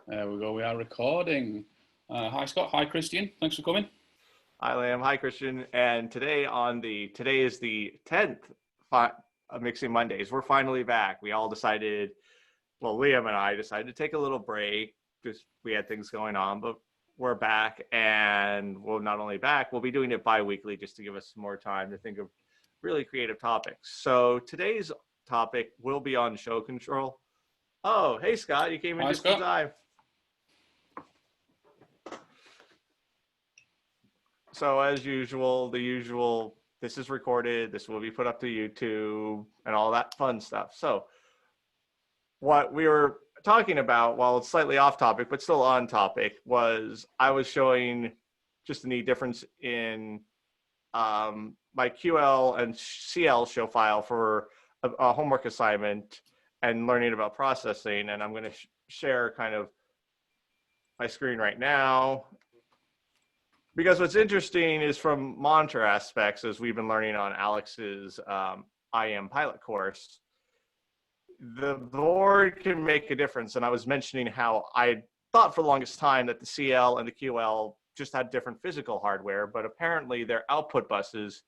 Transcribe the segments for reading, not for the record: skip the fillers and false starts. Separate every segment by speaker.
Speaker 1: There we go. We are recording. Hi, Scott. Hi, Christian. Thanks for coming.
Speaker 2: Hi, Liam. Hi, Christian. And today is the 10th of Mixing Mondays. We're finally back. We all decided, well, Liam and I decided to take a little break because we had things going on, but we're back, and we'll not only back, we'll be doing it bi-weekly just to give us some more time to think of really creative topics. So today's topic will be on show control. Oh, hey, Scott, you came in just in time. So as usual, this is recorded, this will be put up to YouTube and all that fun stuff. So what we were talking about, while it's slightly off topic, but still on topic, was I was showing just the neat difference in my QL and CL show file for a homework assignment and learning about processing. And I'm going to share kind of my screen right now. Because what's interesting is from monitor aspects, as we've been learning on Alex's IM pilot course, the board can make a difference. And I was mentioning how I thought for the longest time that the CL and the QL just had different physical hardware, but apparently their output buses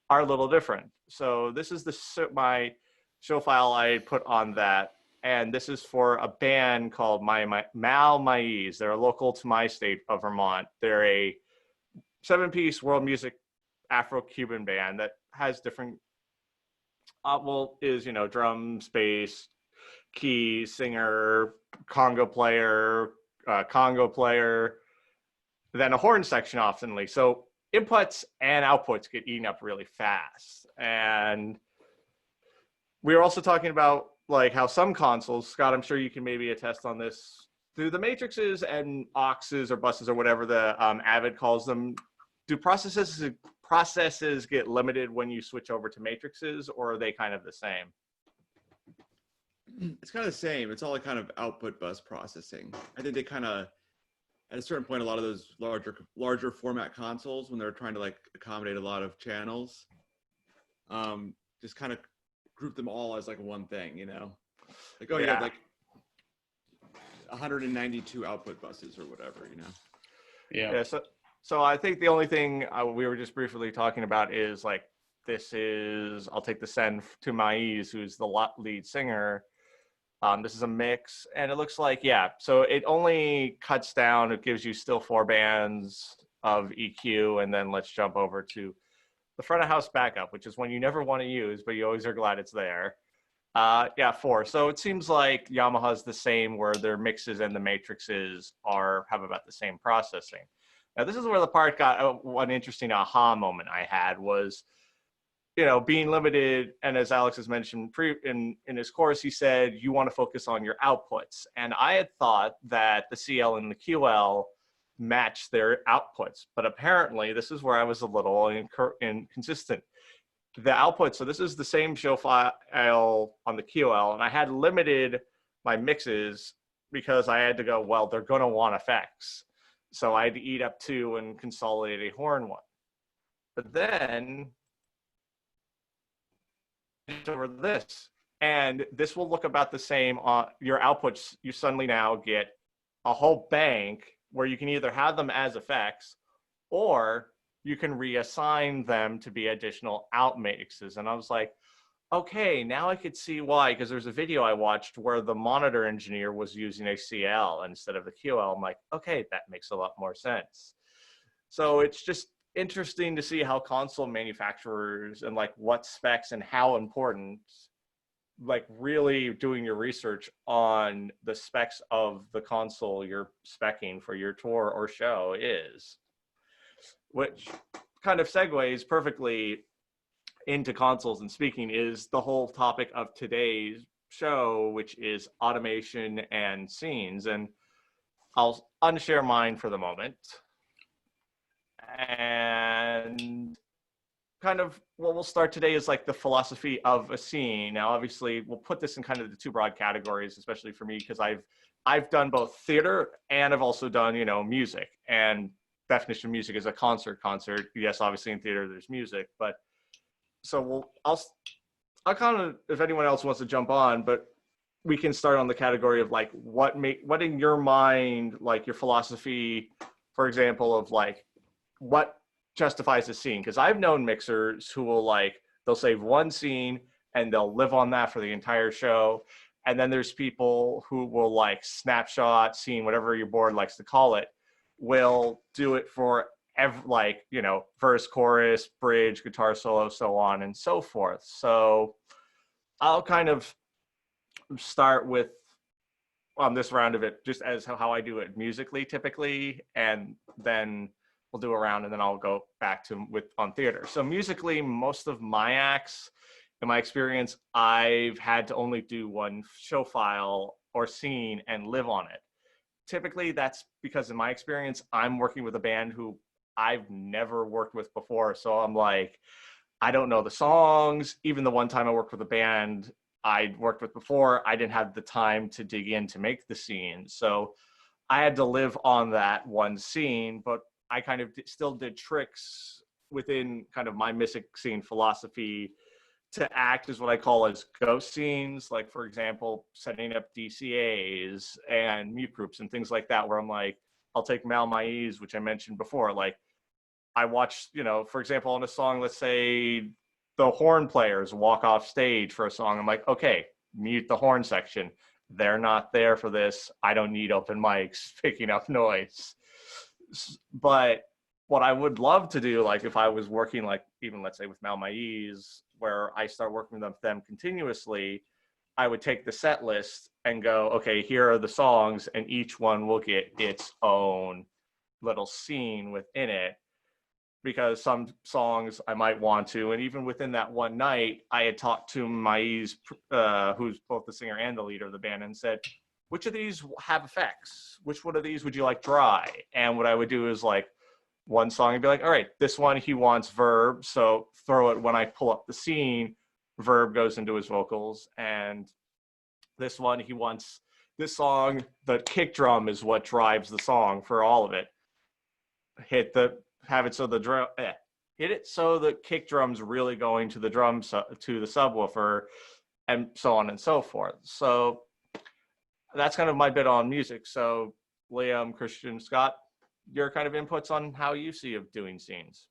Speaker 2: are a little different. So this is my show file I put on that. And this is for a band called Mal-Maize. They're local to my state of Vermont. They're a 7-piece world music Afro-Cuban band that has different, drums, bass, keys, singer, conga player, then a horn section oftenly. So inputs and outputs get eaten up really fast. And we were also talking about like how some consoles, Scott, I'm sure you can maybe attest on this, through the matrices and auxes or buses or whatever the Avid calls them, do processes get limited when you switch over to matrices, or are they kind of the same?
Speaker 3: It's kind of the same. It's all like kind of output bus processing. I think they kind of, at a certain point, a lot of those larger format consoles, when they're trying to like accommodate a lot of channels, just kind of group them all as like one thing, you know? Like, oh, yeah, you have like 192 output buses or whatever, you know?
Speaker 2: Yeah. So I think the only thing we were just briefly talking about is like, I'll take the send to Maize, who's the lead singer. This is a mix, and it looks like, so it only cuts down, it gives you still 4 bands of EQ, and then let's jump over to the front of house backup, which is one you never want to use, but you always are glad it's there. 4. So it seems like Yamaha's the same, where their mixes and the matrices have about the same processing. Now, this is where the part got one interesting aha moment I had was, being limited. And as Alex has mentioned in his course, he said, you want to focus on your outputs. And I had thought that the CL and the QL match their outputs, but apparently this is where I was a little inconsistent. The output, so this is the same show file on the QL, and I had limited my mixes because I had to go, well, they're going to want effects. So I had to eat up 2 and consolidate a horn one. But then over this, and this will look about the same on your outputs. You suddenly now get a whole bank where you can either have them as effects, or you can reassign them to be additional out mixes. And I was like, okay, now I could see why, because there's a video I watched where the monitor engineer was using a CL instead of the QL. I'm like, okay, that makes a lot more sense. So it's just interesting to see how console manufacturers and like what specs and how important, like really doing your research on the specs of the console you're speccing for your tour or show is, which kind of segues perfectly into consoles and speaking is the whole topic of today's show, which is automation and scenes. And I'll unshare mine for the moment. And kind of what we'll start today is like the philosophy of a scene. Now, obviously, we'll put this in kind of the 2 broad categories, especially for me, because I've done both theater and I've also done, music. And definition of music is a concert. Yes, obviously in theater there's music, but so I'll kind of, if anyone else wants to jump on, but we can start on the category of like what in your mind, like your philosophy, for example, of like what justifies a scene. Because I've known mixers who will like, they'll save one scene and they'll live on that for the entire show. And then there's people who will like snapshot scene, whatever your board likes to call it, will do it for like, you know, verse, chorus, bridge, guitar solo, so on and so forth. So I'll kind of start with on this round of it, just as how I do it musically typically, and then we'll do a round and then I'll go back to with on theater. So musically, most of my acts, in my experience, I've had to only do one show file or scene and live on it. Typically, that's because in my experience, I'm working with a band who I've never worked with before. So I'm like, I don't know the songs. Even the one time I worked with a band I'd worked with before, I didn't have the time to dig in to make the scene. So I had to live on that one scene, but I kind of still did tricks within kind of my music scene philosophy to act as what I call as ghost scenes. Like, for example, setting up DCAs and mute groups and things like that, where I'm like, I'll take Mal Maiz, which I mentioned before. Like, I watch, you know, for example, on a song, let's say the horn players walk off stage for a song. I'm like, okay, mute the horn section. They're not there for this. I don't need open mics picking up noise. But what I would love to do, like if I was working, like even let's say with Mal Maiz, where I start working with them continuously, I would take the set list and go, okay, here are the songs, and each one will get its own little scene within it. Because some songs I might want to, and even within that one night, I had talked to Maiz, who's both the singer and the leader of the band, and said, which of these have effects? Which one of these would you like dry? And what I would do is like one song and be like, all right, this one he wants verb, so throw it when I pull up the scene, verb goes into his vocals. And this one he wants, this song, the kick drum is what drives the song for all of it. Have it so the drum, hit it so the kick drum's really going to the drums, to the subwoofer, and so on and so forth. So that's kind of my bit on music. So Liam, Christian, Scott, your kind of inputs on how you see of doing scenes.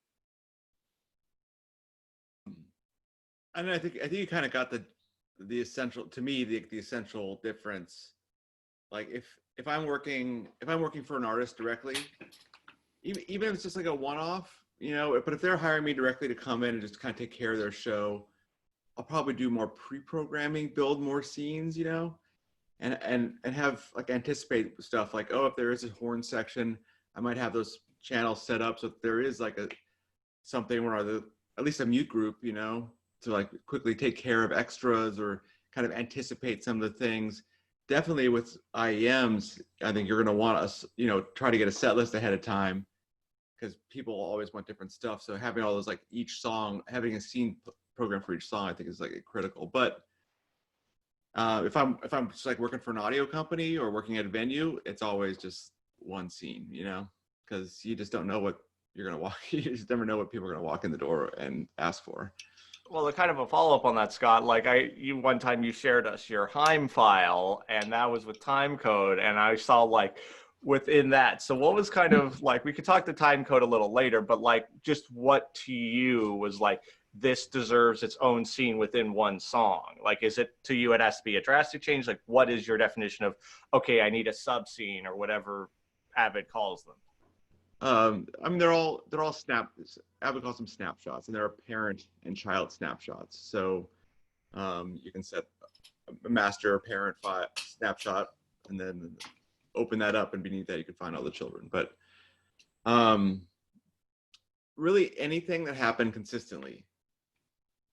Speaker 3: And I think you kind of got the essential, to me, the essential difference. Like if I'm working for an artist directly, even if it's just like a one-off, you know, but if they're hiring me directly to come in and just kind of take care of their show, I'll probably do more pre-programming, build more scenes, you know, and have like anticipate stuff like, oh, if there is a horn section, I might have those channels set up so if there is like something where at least a mute group, you know, to like quickly take care of extras or kind of anticipate some of the things. Definitely with IEMs, I think you're going to want us, you know, try to get a set list ahead of time, because people always want different stuff. So having all those, like each song, having a scene program for each song, I think is like critical. But if I'm just like working for an audio company or working at a venue, it's always just one scene, you know, because you just don't know what you're going to walk. You just never know what people are going to walk in the door and ask for.
Speaker 2: Well, kind of a follow-up on that, Scott, like one time you shared us your Heim file, and that was with time code, and I saw like within that. So what was kind of like, we could talk the time code a little later, but like just what to you was like, this deserves its own scene within one song? Like, is it to you, it has to be a drastic change? Like, what is your definition of, okay, I need a sub scene or whatever Avid calls them?
Speaker 3: I mean, they're all Avid calls them snapshots, and there are parent and child snapshots. So you can set a master parent file snapshot, and then open that up, and beneath that you can find all the children. But really, anything that happened consistently,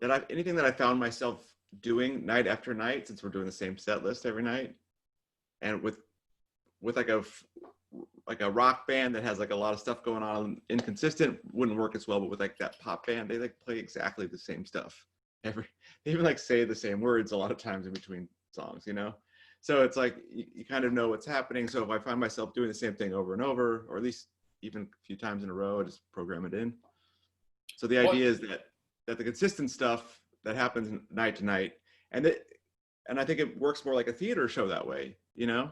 Speaker 3: anything that I found myself doing night after night, since we're doing the same set list every night, and with like a rock band that has like a lot of stuff going on, inconsistent wouldn't work as well. But with like that pop band, they like play exactly the same stuff they even like say the same words a lot of times in between songs, you know. So it's like you kind of know what's happening. So if I find myself doing the same thing over and over, or at least even a few times in a row, I just program it in. So the idea is that the consistent stuff that happens night to night, and and I think it works more like a theater show that way, you know.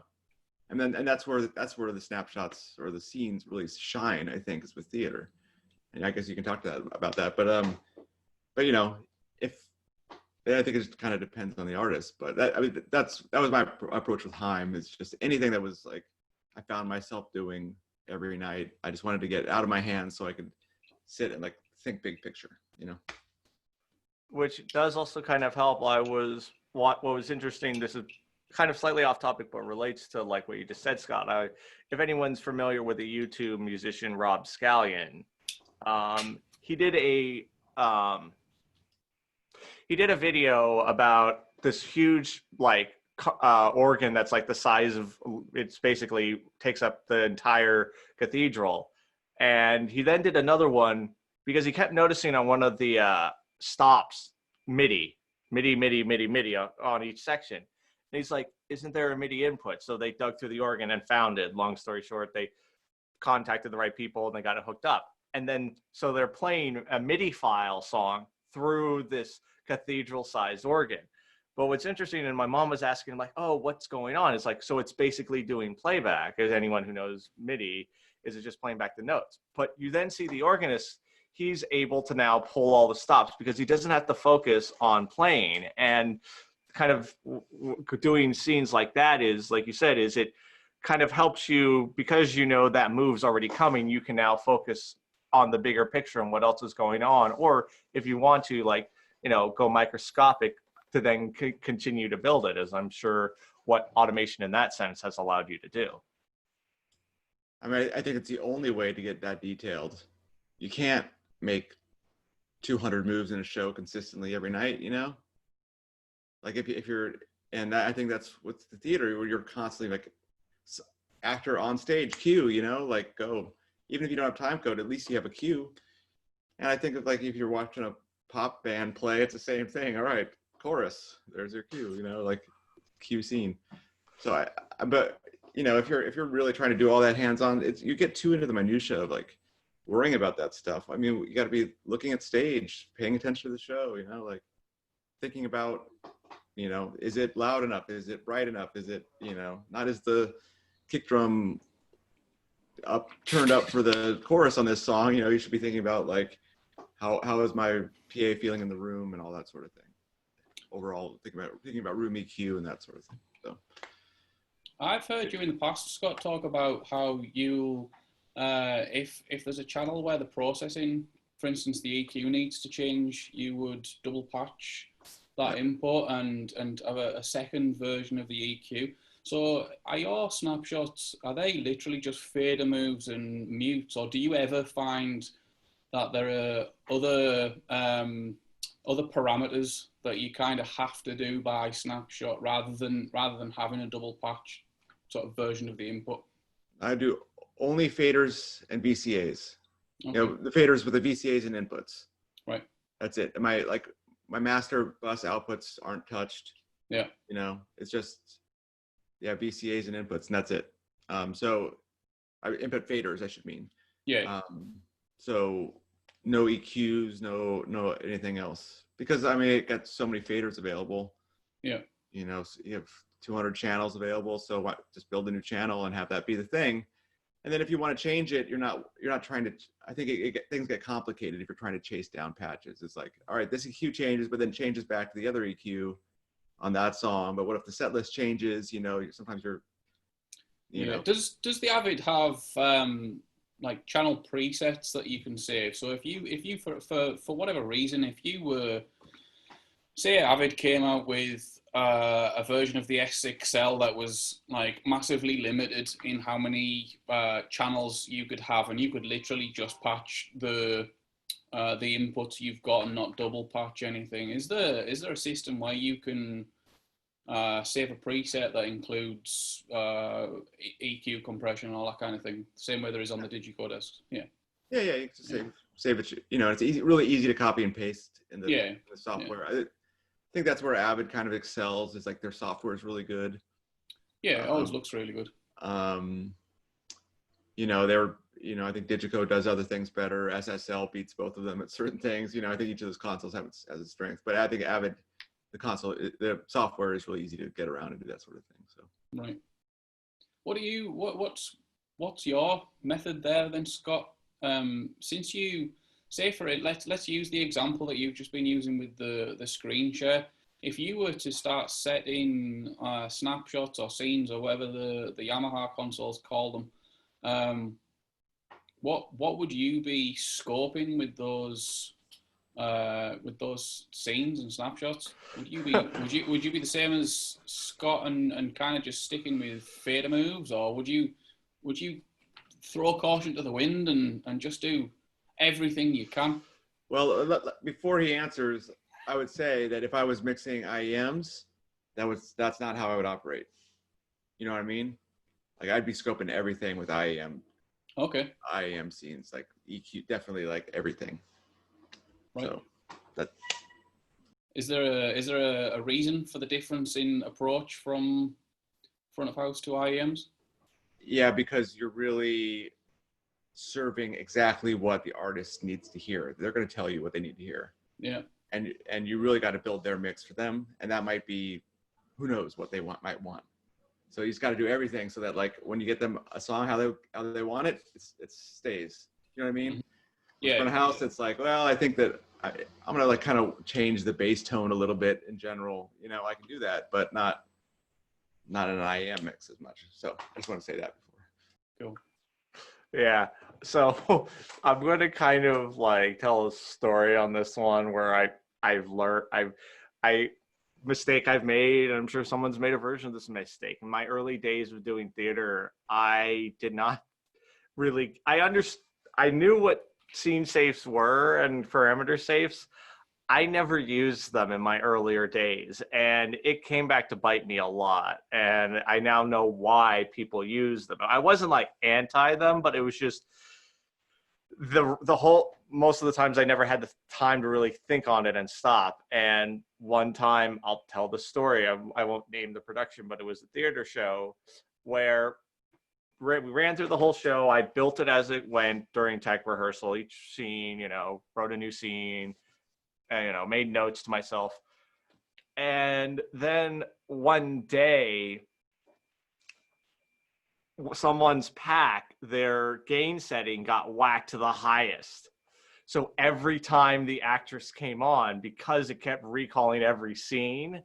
Speaker 3: And that's where the snapshots or the scenes really shine. I think is with theater, and I guess you can talk to that about that. But you know, if I think it just kind of depends on the artist. But that was my approach with Heim. It's just anything that was like I found myself doing every night. I just wanted to get out of my hands so I could sit and like think big picture, you know.
Speaker 2: Which does also kind of help. What was interesting, this is kind of slightly off topic, but relates to like what you just said, Scott. If anyone's familiar with the YouTube musician Rob Scallion, he did a video about this huge like organ that's like the size of, it's basically takes up the entire cathedral. And he then did another one because he kept noticing on one of the stops MIDI on each section. And he's like, isn't there a MIDI input? So they dug through the organ and found it. Long story short, they contacted the right people and they got it hooked up. And then, so they're playing a MIDI file song through this cathedral-sized organ. But what's interesting, and my mom was asking, like, oh, what's going on? It's like, so it's basically doing playback. As anyone who knows MIDI, is it just playing back the notes? But you then see the organist, he's able to now pull all the stops because he doesn't have to focus on playing. And kind of doing scenes like that is, like you said, is it kind of helps you because you know that move's already coming, you can now focus on the bigger picture and what else is going on. Or if you want to, like, you know, go microscopic to then continue to build it, as I'm sure what automation in that sense has allowed you to do.
Speaker 3: I mean, I think it's the only way to get that detailed. You can't make 200 moves in a show consistently every night, you know? Like if you're, and I think that's with the theater, where you're constantly like actor on stage cue, you know, like go, even if you don't have time code, at least you have a cue. And I think of like, if you're watching a pop band play, it's the same thing. All right, chorus, there's your cue, you know, like cue scene. So but you know, if you're really trying to do all that hands-on, you get too into the minutia of like worrying about that stuff. I mean, you got to be looking at stage, paying attention to the show, you know, like thinking about, you know, is it loud enough? Is it bright enough? Is it, you know, not as the kick drum turned up for the chorus on this song, you know, you should be thinking about like, how is my PA feeling in the room and all that sort of thing. Overall, thinking about room EQ and that sort of thing. So
Speaker 1: I've heard you in the past, Scott, talk about how you, if there's a channel where the processing, for instance, the EQ needs to change, you would double patch that input and have a second version of the EQ. So are your snapshots, are they literally just fader moves and mutes, or do you ever find that there are other parameters that you kind of have to do by snapshot rather than having a double patch sort of version of the input?
Speaker 3: I do only faders and VCAs.
Speaker 1: Okay.
Speaker 3: You know, the faders with the VCAs and inputs.
Speaker 1: Right.
Speaker 3: That's it. My master bus outputs aren't touched.
Speaker 1: Yeah.
Speaker 3: You know, it's just, yeah, VCAs and inputs, and that's it. So input faders, I should mean.
Speaker 1: Yeah.
Speaker 3: So no EQs, no anything else. Because I mean, it got so many faders available. Yeah. You know, so you have 200 channels available. So just build a new channel and have that be the thing. And then if you want to change it, you're not trying to, I think things get complicated if you're trying to chase down patches. It's like, all right, this EQ changes, but then changes back to the other EQ on that song. But what if the set list changes? You know, sometimes you know.
Speaker 1: Does the Avid have like channel presets that you can save? So if you for whatever reason, if you were, say Avid came out with a version of the S6L that was like massively limited in how many channels you could have, and you could literally just patch the inputs you've got and not double patch anything. Is there a system where you can save a preset that includes EQ compression and all that kind of thing, same way there is on the Digicodesk? Yeah.
Speaker 3: Yeah, you can save it. You know, it's really easy to copy and paste in the software. Yeah. I think that's where Avid kind of excels. Is like their software is really good.
Speaker 1: Yeah, it always looks really good.
Speaker 3: You know, I think Digico does other things better. SSL beats both of them at certain things. You know, I think each of those consoles has its strength, but I think Avid the console, the software is really easy to get around and do that sort of thing. So
Speaker 1: Right. What's your method there then, Scott? Since you say for it, let's use the example that you've just been using with the screen share. If you were to start setting snapshots or scenes or whatever the Yamaha consoles call them, what would you be scoping with those scenes and snapshots? Would you be the same as Scott and kind of just sticking with fader moves, or would you throw caution to the wind and just do everything you can?
Speaker 3: well, before he answers, I would say that if I was mixing IEMs, that's not how I would operate. You know what I mean? Like I'd be scoping everything with IEM.
Speaker 1: Okay.
Speaker 3: IEM scenes, like EQ, definitely like everything.
Speaker 1: Right.
Speaker 3: So that.
Speaker 1: Is there a reason for the difference in approach from front of house to IEMs?
Speaker 3: Yeah, because you're really serving exactly what the artist needs to hear. They're going to tell you what they need to hear.
Speaker 1: Yeah.
Speaker 3: And you really got to build their mix for them, and that might be, who knows what they might want. So you just got to do everything so that like when you get them a song how they want it, it stays. You know what I mean?
Speaker 1: Yeah.
Speaker 3: Front of house, it's like, well, I think that I'm gonna like kind of change the bass tone a little bit in general. You know, I can do that, but not in an IEM mix as much. So I just want to say that before.
Speaker 1: Cool.
Speaker 2: Yeah. So I'm going to kind of like tell a story on this one where I've learned, mistake I've made, and I'm sure someone's made a version of this mistake. In my early days of doing theater, I did not really, I knew what scene safes were and parameter safes. I never used them in my earlier days, and it came back to bite me a lot. And I now know why people use them. I wasn't like anti them, but it was just the whole, most of the times I never had the time to really think on it and stop. And one time, I'll tell the story, I won't name the production, but it was a theater show where we ran through the whole show. I built it as it went during tech rehearsal, each scene, wrote a new scene, and, made notes to myself. And then one day, someone's pack, their gain setting got whacked to the highest. So every time the actress came on, because it kept recalling every scene,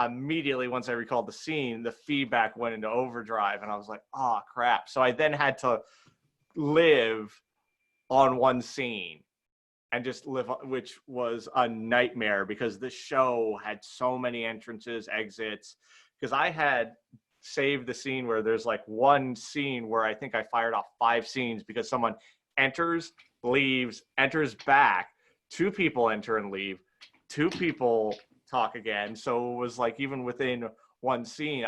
Speaker 2: immediately once I recalled the scene, the feedback went into overdrive, and I was like, oh crap. So I then had to live on one scene and just live, which was a nightmare because the show had so many entrances, exits, because I had saved the scene where there's like one scene where I think I fired off 5 scenes because someone enters, leaves, enters back, 2 people enter and leave, 2 people talk again. So it was like even within one scene,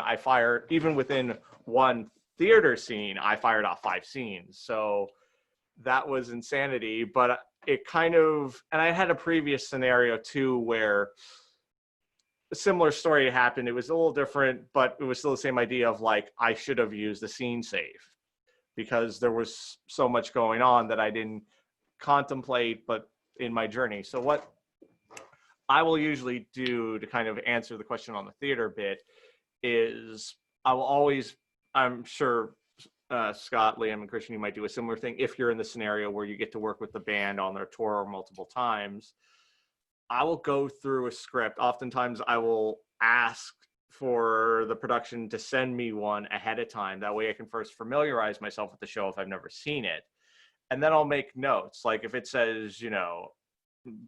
Speaker 2: even within one theater scene, I fired off 5 scenes. So that was insanity. But it kind of, and I had a previous scenario too where a similar story happened. It was a little different, but it was still the same idea of like, I should have used the scene safe because there was so much going on that I didn't contemplate, but in my journey. So what I will usually do to kind of answer the question on the theater bit is I will always, I'm sure Scott, Liam, and Christian, you might do a similar thing if you're in the scenario where you get to work with the band on their tour multiple times. I will go through a script. Oftentimes I will ask for the production to send me one ahead of time. That way I can first familiarize myself with the show if I've never seen it. And then I'll make notes. Like if it says,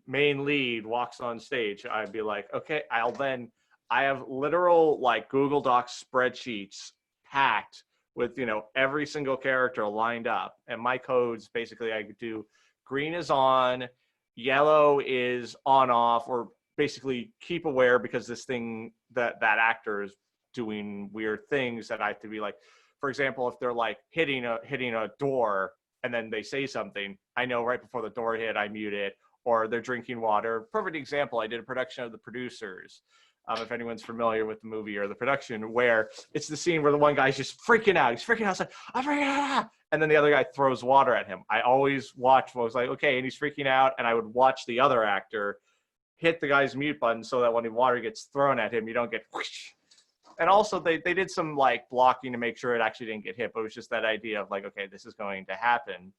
Speaker 2: main lead walks on stage, I'd be like, okay, I have literal like Google Docs spreadsheets packed with, every single character lined up. And my codes, basically I could do green is on, yellow is on off, or basically keep aware because this thing that actor is doing weird things that I have to be like, for example, if they're like hitting a door and then they say something, I know right before the door hit, I mute it, or they're drinking water. Perfect example, I did a production of The Producers. If anyone's familiar with the movie or the production, where it's the scene where the one guy's just freaking out. He's freaking out. It's like, I'm freaking out. And then the other guy throws water at him. I always watch, I was like, okay, and he's freaking out. And I would watch the other actor hit the guy's mute button so that when the water gets thrown at him, you don't get whoosh. And also they did some like blocking to make sure it actually didn't get hit, but it was just that idea of like, okay, this is going to happen.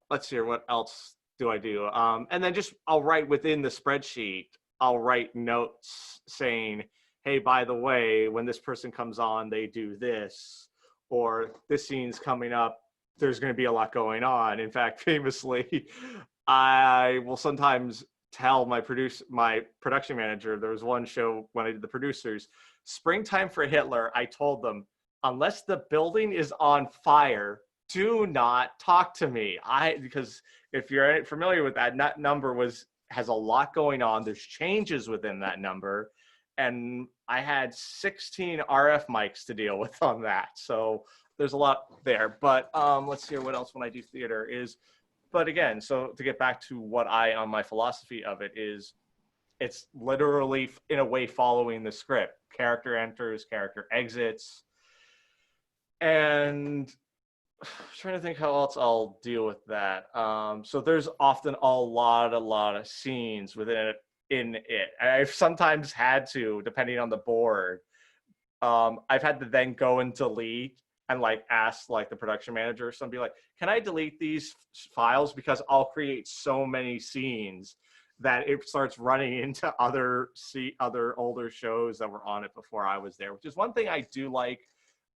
Speaker 2: Let's see here, what else do I do? And then just I'll write within the spreadsheet, I'll write notes saying, hey, by the way, when this person comes on, they do this, or this scene's coming up, there's going to be a lot going on. In fact, famously, I will sometimes tell my production manager, there was one show when I did the producers, Springtime for Hitler, I told them, unless the building is on fire, do not talk to me. Because if you're familiar with that number has a lot going on. There's changes within that number. And I had 16 RF mics to deal with on that. So there's a lot there. But let's see what else when I do theater is. But again, so to get back to what on my philosophy of it is, it's literally in a way following the script. Character enters, character exits. And I'm trying to think how else I'll deal with that. So there's often a lot of scenes in it. I've sometimes had to, depending on the board, I've had to then go and delete and like ask like the production manager or somebody like, can I delete these files because I'll create so many scenes that it starts running into other older shows that were on it before I was there, which is one thing I do like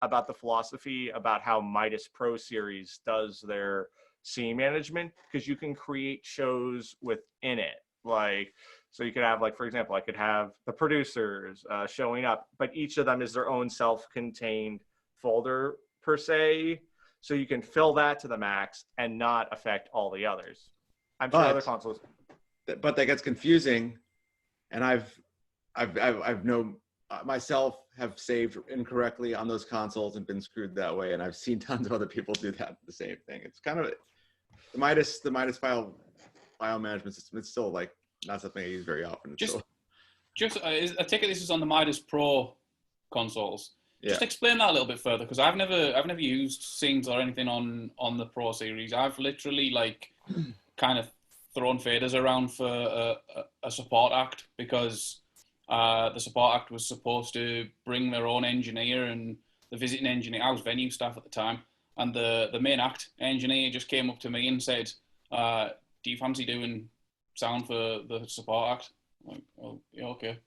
Speaker 2: about the philosophy about how Midas Pro Series does their scene management, because you can create shows within it. Like, so you could have, like, for example, I could have the producers showing up, but each of them is their own self-contained folder per se. So you can fill that to the max and not affect all the others. I'm sure other consoles.
Speaker 3: But that gets confusing, and I've known myself have saved incorrectly on those consoles and been screwed that way, and I've seen tons of other people do that, the same thing. It's kind of the Midas file management system. It's still like not something I use very often.
Speaker 1: I take it this is on the Midas Pro consoles.
Speaker 3: Yeah.
Speaker 1: Just explain that a little bit further, because I've never used scenes or anything on the Pro series. I've literally like kind of thrown faders around for a support act, because the support act was supposed to bring their own engineer, and the visiting engineer, I was venue staff at the time, and the main act engineer just came up to me and said, do you fancy doing sound for the support act? I'm like, oh, yeah, okay.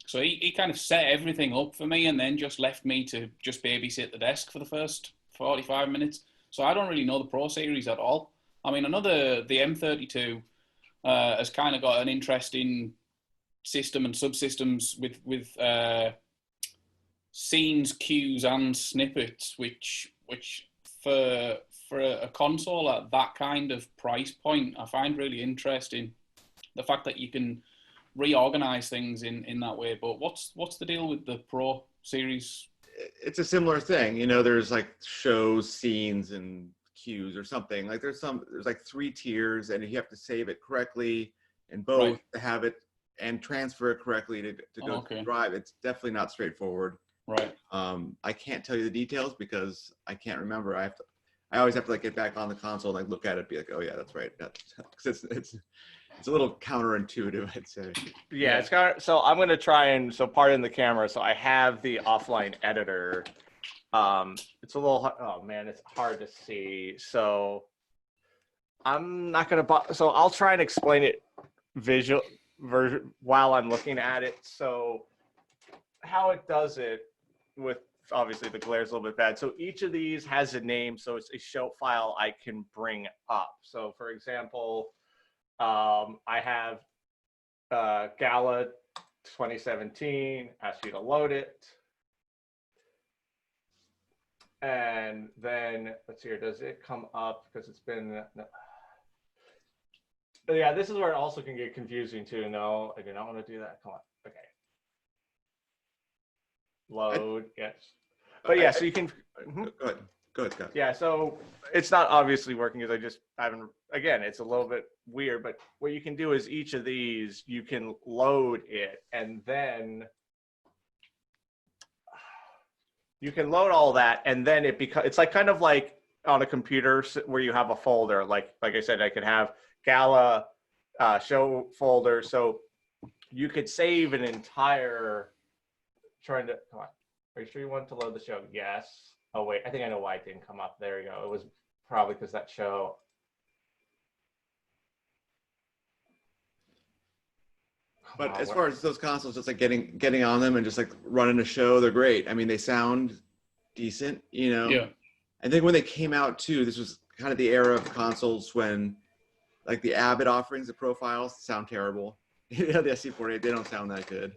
Speaker 1: So he kind of set everything up for me and then just left me to just babysit the desk for the first 45 minutes. So I don't really know the Pro series at all. I mean, I know the M32 has kind of got an interesting system and subsystems with scenes, cues, and snippets, which for a console at that kind of price point, I find really interesting. The fact that you can reorganize things in that way. But what's the deal with the Pro series?
Speaker 3: It's a similar thing. You know, there's like shows, scenes, and cues or something. Like there's like 3 tiers, and you have to save it correctly in both to have it and transfer it correctly to go to drive. It's definitely not straightforward.
Speaker 1: Right.
Speaker 3: I can't tell you the details because I can't remember. I always have to like get back on the console and like look at it, and be like, oh yeah, that's right. It's a little counterintuitive, I'd say.
Speaker 2: Yeah, it's kind of, so I'm going to try and, so pardon the camera. So I have the offline editor. It's a little, oh man, it's hard to see. So I'm not going to, so I'll try and explain it while I'm looking at it. So how it does it with, obviously the glare is a little bit bad. So each of these has a name. So it's a show file I can bring up. So for example, I have Gala 2017, ask you to load it. And then, let's see here, does it come up? Because it's been, yeah, this is where it also can get confusing too. No, I do not want to do that. Come on, okay. Load, yes. But yeah, so you can.
Speaker 3: Go ahead, Scott.
Speaker 2: Yeah, so it's not obviously working because I haven't, again, it's a little bit weird, but what you can do is each of these, you can load it, and then you can load all that, and then it's like kind of like on a computer where you have a folder, like I said, I could have Gala show folder. So you could save an entire, come on. Are you sure you want to load the show? Yes. Oh, wait. I think I know why it didn't come up. There you go. It was probably because that show.
Speaker 3: But as far as those consoles, just like getting on them and just like running a show, they're great. I mean, they sound decent, you know?
Speaker 1: Yeah.
Speaker 3: I think when they came out too, this was kind of the era of consoles when like the Avid offerings, the profiles sound terrible. You know, the SC48, they don't sound that good.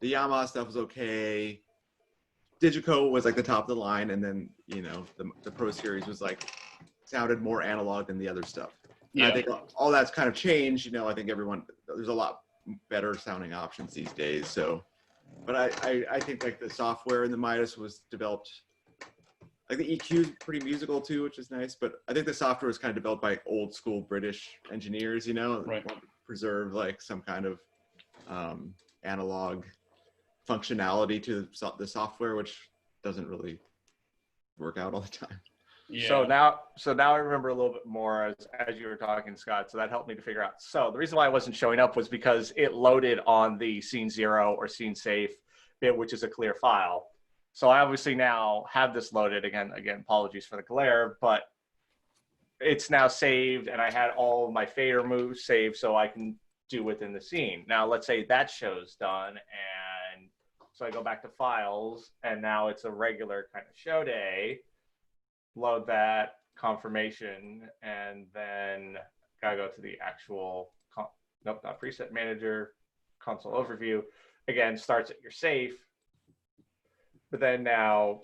Speaker 3: The Yamaha stuff was okay. Digico was like the top of the line, and then, you know, the Pro Series was like, sounded more analog than the other stuff.
Speaker 1: Yeah.
Speaker 3: I think all that's kind of changed. You know, I think there's a lot better sounding options these days. So, but I think like the software in the Midas was developed, like the EQ is pretty musical too, which is nice. But I think the software was kind of developed by old school British engineers, you know,
Speaker 1: right.
Speaker 3: Want to preserve like some kind of analog functionality to the software, which doesn't really work out all the time.
Speaker 2: Yeah. So now I remember a little bit more as you were talking, Scott. So that helped me to figure out. So the reason why I wasn't showing up was because it loaded on the scene 0 or scene safe bit, which is a clear file. So I obviously now have this loaded again, apologies for the glare, but it's now saved, and I had all of my fader moves saved so I can do within the scene. Now let's say that show's done, and so I go back to files, and now it's a regular kind of show day. Load that confirmation, and then gotta go to the actual nope, not preset manager, console overview. Again, starts at your safe, but then now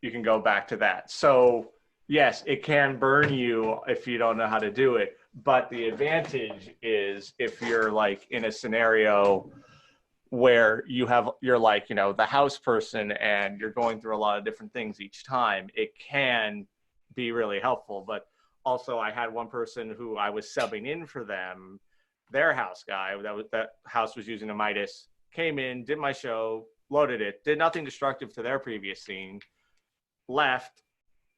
Speaker 2: you can go back to that. So yes, it can burn you if you don't know how to do it, but the advantage is if you're like in a scenario where you're like, you know, the house person and you're going through a lot of different things each time, it can be really helpful. But also I had one person who I was subbing in for them, their house guy, that house was using a Midas, came in, did my show, loaded it, did nothing destructive to their previous scene, left,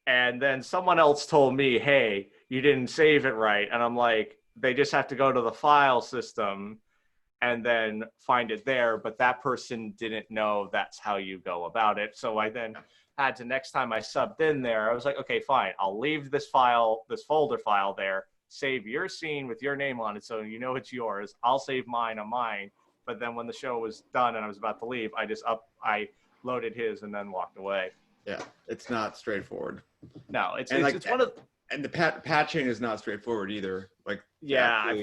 Speaker 2: and then someone else told me, hey, you didn't save it right. And I'm like, they just have to go to the file system and then find it there. But that person didn't know that's how you go about it. So I then had to, next time I subbed in there, I was like, okay, fine. I'll leave this file, this folder file there, save your scene with your name on it so you know it's yours. I'll save mine on mine. But then when the show was done and I was about to leave, I loaded his and then walked away.
Speaker 3: Yeah, it's not straightforward.
Speaker 2: No, it's one of,
Speaker 3: and the patching is not straightforward either. Like,
Speaker 2: yeah,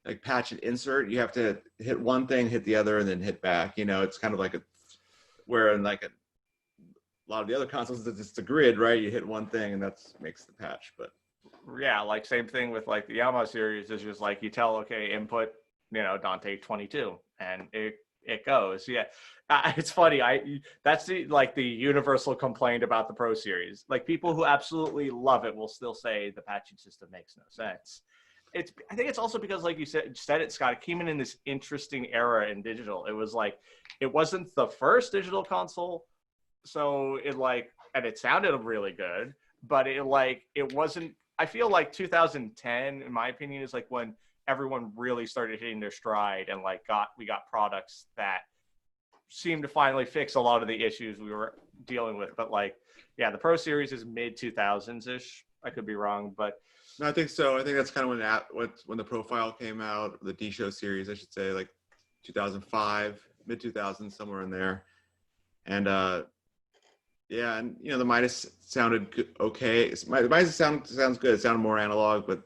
Speaker 3: like patch and insert, you have to hit one thing, hit the other, and then hit back. You know, it's kind of like where in like a lot of the other consoles, it's just a grid, right? You hit one thing and that's makes the patch. But
Speaker 2: yeah, like same thing with like the Yamaha series is just like you tell, okay, input, you know, Dante 22, and it goes. Yeah, it's funny. That's the universal complaint about the Pro Series. Like people who absolutely love it will still say the patching system makes no sense. I think it's also because, like you said it, Scott, it came in this interesting era in digital. It was like, it wasn't the first digital console. So and it sounded really good, but it wasn't, I feel like 2010, in my opinion, is like when everyone really started hitting their stride and we got products that seemed to finally fix a lot of the issues we were dealing with. But yeah, the Pro Series is mid 2000s ish. I could be wrong, but
Speaker 3: no, I think so. I think that's kind of when the Profile came out, the D Show series, I should say, like 2005, mid 2000s, somewhere in there. And yeah, and you know the Midas sounded okay. The Midas sounds good. It sounded more analog, but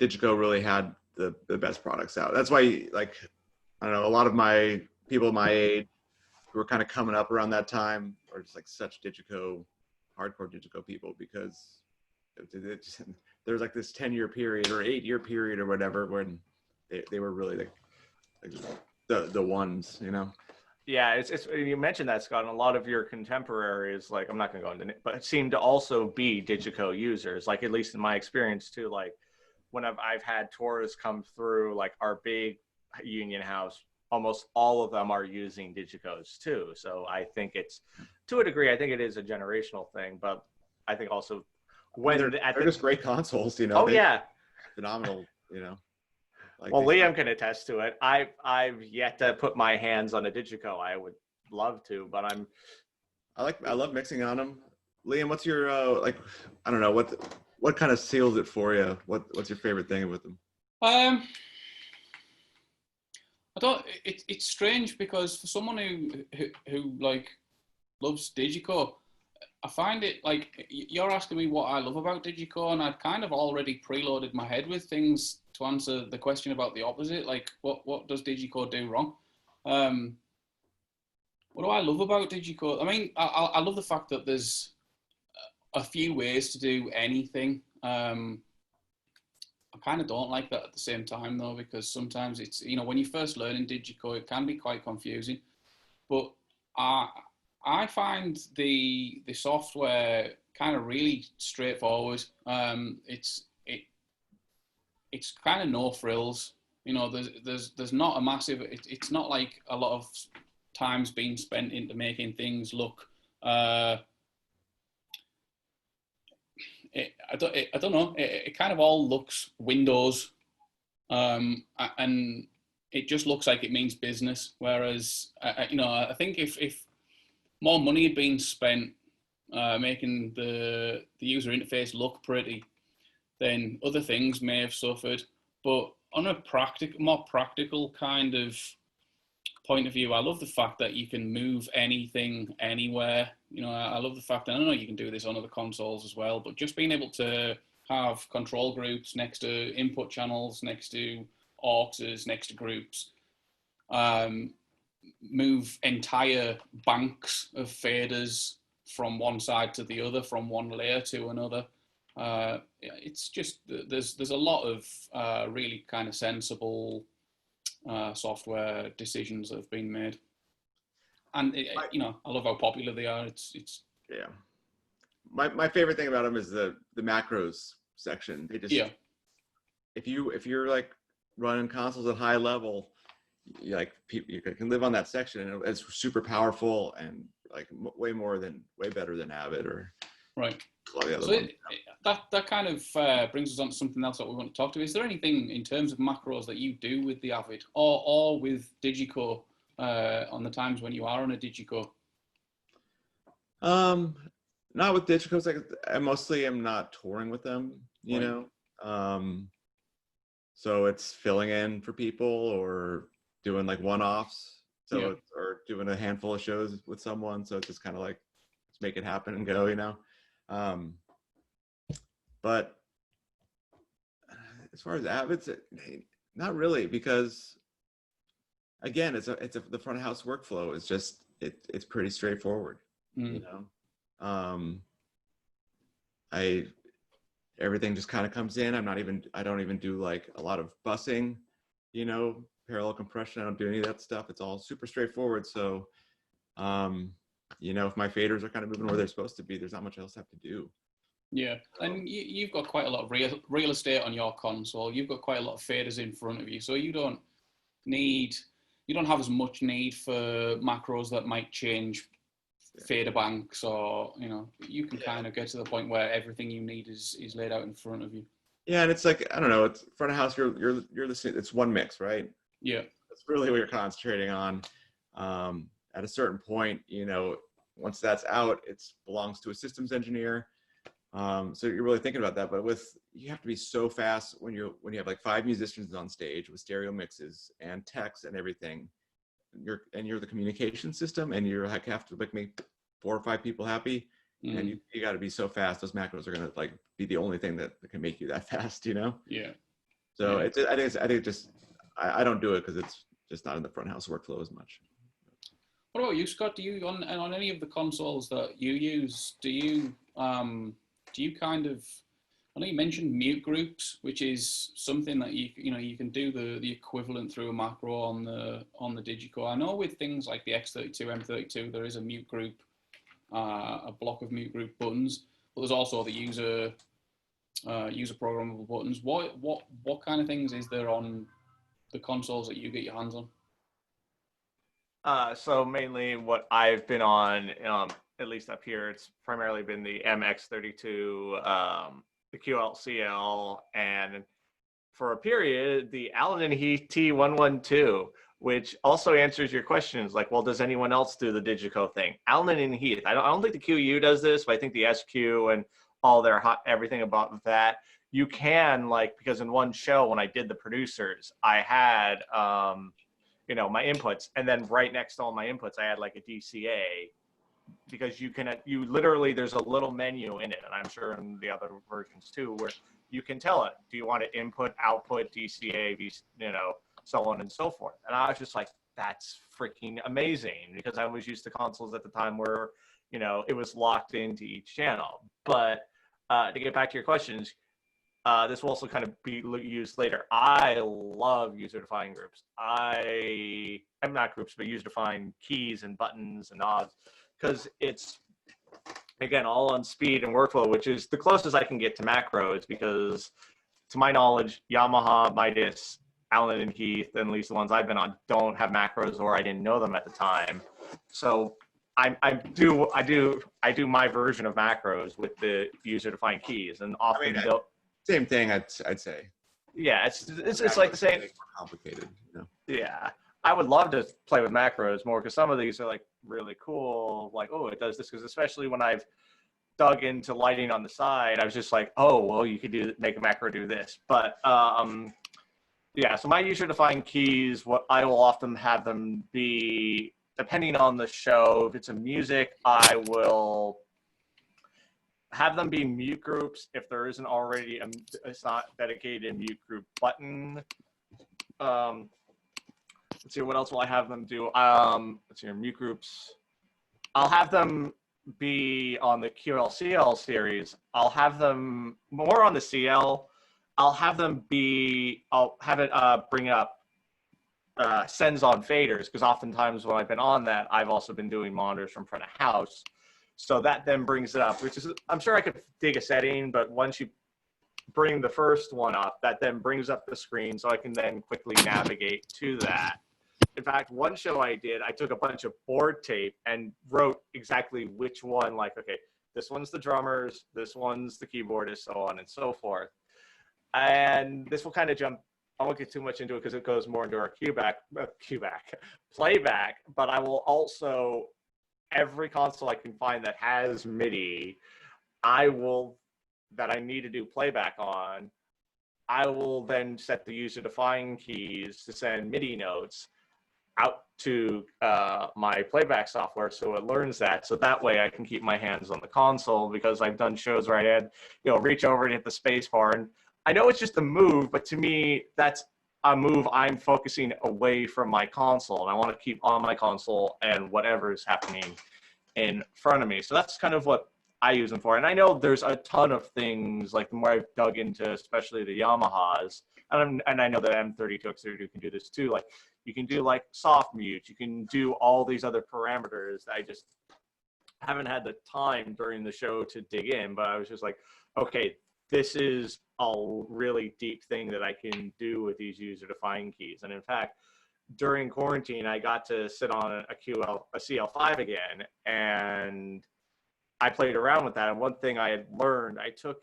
Speaker 3: Digico really had the best products out. That's why, like, I don't know, a lot of my people my age who were kind of coming up around that time are just like such hardcore Digico people, because there's like this 10-year period or 8-year period or whatever when they were really the ones, you know.
Speaker 2: Yeah, it's you mentioned that, Scott, and a lot of your contemporaries, like, I'm not going to go into it, but seem to also be Digico users, like, at least in my experience too. Like, when I've had tours come through, like our big Union House, almost all of them are using Digicos too. So I think it's, to a degree, I think it is a generational thing, but I think also when
Speaker 3: they're just great consoles, you know.
Speaker 2: Oh yeah,
Speaker 3: phenomenal, you know. Like
Speaker 2: Well,
Speaker 3: these
Speaker 2: Liam can attest to it. I've yet to put my hands on a Digico. I would love to, but
Speaker 3: I love mixing on them. Liam, what's your like? I don't know what kind of seals it for you. What's your favorite thing with them?
Speaker 1: I don't. It's strange because for someone who like loves Digico, I find it like you're asking me what I love about Digico, and I'd kind of already preloaded my head with things to answer the question about the opposite. Like, what does Digico do wrong? What do I love about Digico? I mean, I love the fact that there's a few ways to do anything. I kind of don't like that at the same time though, because sometimes it's, you know, when you first learn in Digico, it can be quite confusing. But I find the software kind of really straightforward. It's kind of no frills. You know, there's not a massive. It's not like a lot of time's being spent into making things look. I don't know. It kind of all looks Windows, and it just looks like it means business. Whereas, you know, I think if more money had been spent making the user interface look pretty, then other things may have suffered. But on a more practical kind of point of view, I love the fact that you can move anything anywhere. You know, I love the fact that I know you can do this on other consoles as well, but just being able to have control groups next to input channels, next to auxes, next to groups, move entire banks of faders from one side to the other, from one layer to another. It's just there's a lot of really kind of sensible software decisions that have been made, and you know, I love how popular they are. It's
Speaker 3: yeah. My favorite thing about them is the macros section. They just if you're like running consoles at high level, you can live on that section, and it's super powerful and like way better than Avid or
Speaker 1: right.
Speaker 3: a lot of the other
Speaker 1: So
Speaker 3: ones.
Speaker 1: that kind of brings us on to something else that we want to talk to. Is there anything in terms of macros that you do with the Avid or with Digico on the times when you are on a Digico?
Speaker 3: Not with Digico. Like I mostly am not touring with them, you know. So it's filling in for people or doing like one-offs. So or doing a handful of shows with someone. So it's just kind of like let's make it happen and go, you know. But as far as Avids, not really, because again, the front of house workflow is just it's pretty straightforward, you know. Everything just kind of comes in. I don't even do like a lot of busing, you know, parallel compression. I don't do any of that stuff. It's all super straightforward. So, you know, if my faders are kind of moving where they're supposed to be, there's not much else I have to do.
Speaker 1: Yeah, and you've got quite a lot of real estate on your console. You've got quite a lot of faders in front of you, so you don't have as much need for macros that might change fader banks, or you know, you can kind of get to the point where everything you need is laid out in front of you.
Speaker 3: Yeah, and it's like I don't know, it's front of house. You're the same. It's one mix, right?
Speaker 1: Yeah,
Speaker 3: that's really what you're concentrating on. At a certain point, you know, once that's out, it belongs to a systems engineer. So you're really thinking about that, but you have to be so fast when you have like 5 musicians on stage with stereo mixes and text and everything. You're the communication system, and you have to like make 4 or 5 people happy, and you got to be so fast. Those macros are gonna like be the only thing that can make you that fast, you know?
Speaker 1: Yeah.
Speaker 3: So I don't do it because it's just not in the front house workflow as much.
Speaker 1: What about you, Scott? Do you on any of the consoles that you use? Do you kind of? I know you mentioned mute groups, which is something that you can do the equivalent through a macro on the Digico. I know with things like the X32, M32, there is a mute group, a block of mute group buttons, but there's also the user programmable buttons. What kind of things is there on the consoles that you get your hands on?
Speaker 2: So mainly what I've been on, at least up here, it's primarily been the MX32, the QLCL, and for a period, the Allen and Heath T112, which also answers your questions like, well, does anyone else do the Digico thing? Allen and Heath. I don't think the QU does this, but I think the SQ and all their everything about that. You can, like, because in one show when I did the producers, I had you know, my inputs, and then right next to all my inputs, I had like a DCA, because you literally, there's a little menu in it, and I'm sure in the other versions too, where you can tell it, do you want to input, output, DCA, you know, so on and so forth. And I was just like, that's freaking amazing, because I was used to consoles at the time where, you know, it was locked into each channel. But to get back to your questions, this will also kind of be used later. I love user-defined groups. I'm not groups, but user-defined keys and buttons and knobs, because it's, again, all on speed and workflow, which is the closest I can get to macros, because to my knowledge, Yamaha, Midas, Allen and Heath, and at least the ones I've been on, don't have macros, or I didn't know them at the time. So I do my version of macros with the user-defined keys, and often
Speaker 3: same thing, I'd say.
Speaker 2: Yeah, it's like the same.
Speaker 3: More complicated, you know?
Speaker 2: Yeah, I would love to play with macros more, because some of these are like really cool. Like, oh, it does this, because especially when I've dug into lighting on the side, I was just like, oh, well, you could make a macro do this. But yeah, so my user-defined keys, what I will often have them be, depending on the show. If it's a music, I will have them be mute groups if there isn't already it's not dedicated mute group button. Let's see, what else will I have them do? Let's see, mute groups. I'll have them be on the QLCL series. I'll have them more on the CL. I'll have them be, I'll have it bring up sends on faders, because oftentimes when I've been on that, I've also been doing monitors from front of house. So that then brings it up, which is, I'm sure I could dig a setting, but once you bring the first one up, that then brings up the screen, so I can then quickly navigate to that. In fact, one show I did, I took a bunch of board tape and wrote exactly which one, like, okay, this one's the drummers, this one's the keyboardist, so on and so forth. And this will kind of jump, I won't get too much into it because it goes more into our playback, but I will also, every console I can find that has MIDI, that I need to do playback on, I will then set the user-defined keys to send MIDI notes out to my playback software, so it learns that. So that way I can keep my hands on the console, because I've done shows where I had, you know, reach over and hit the space bar, and I know it's just a move, but to me, that's a move I'm focusing away from my console, and I want to keep on my console and whatever is happening in front of me. So that's kind of what I use them for. And I know there's a ton of things, like the more I've dug into, especially the Yamahas, and I know that M32, X32 can do this too. Like, you can do like soft mute, you can do all these other parameters that I just haven't had the time during the show to dig in, but I was just like, okay, this is a really deep thing that I can do with these user-defined keys. And in fact, during quarantine, I got to sit on a CL5 again, and I played around with that. And one thing I had learned, I took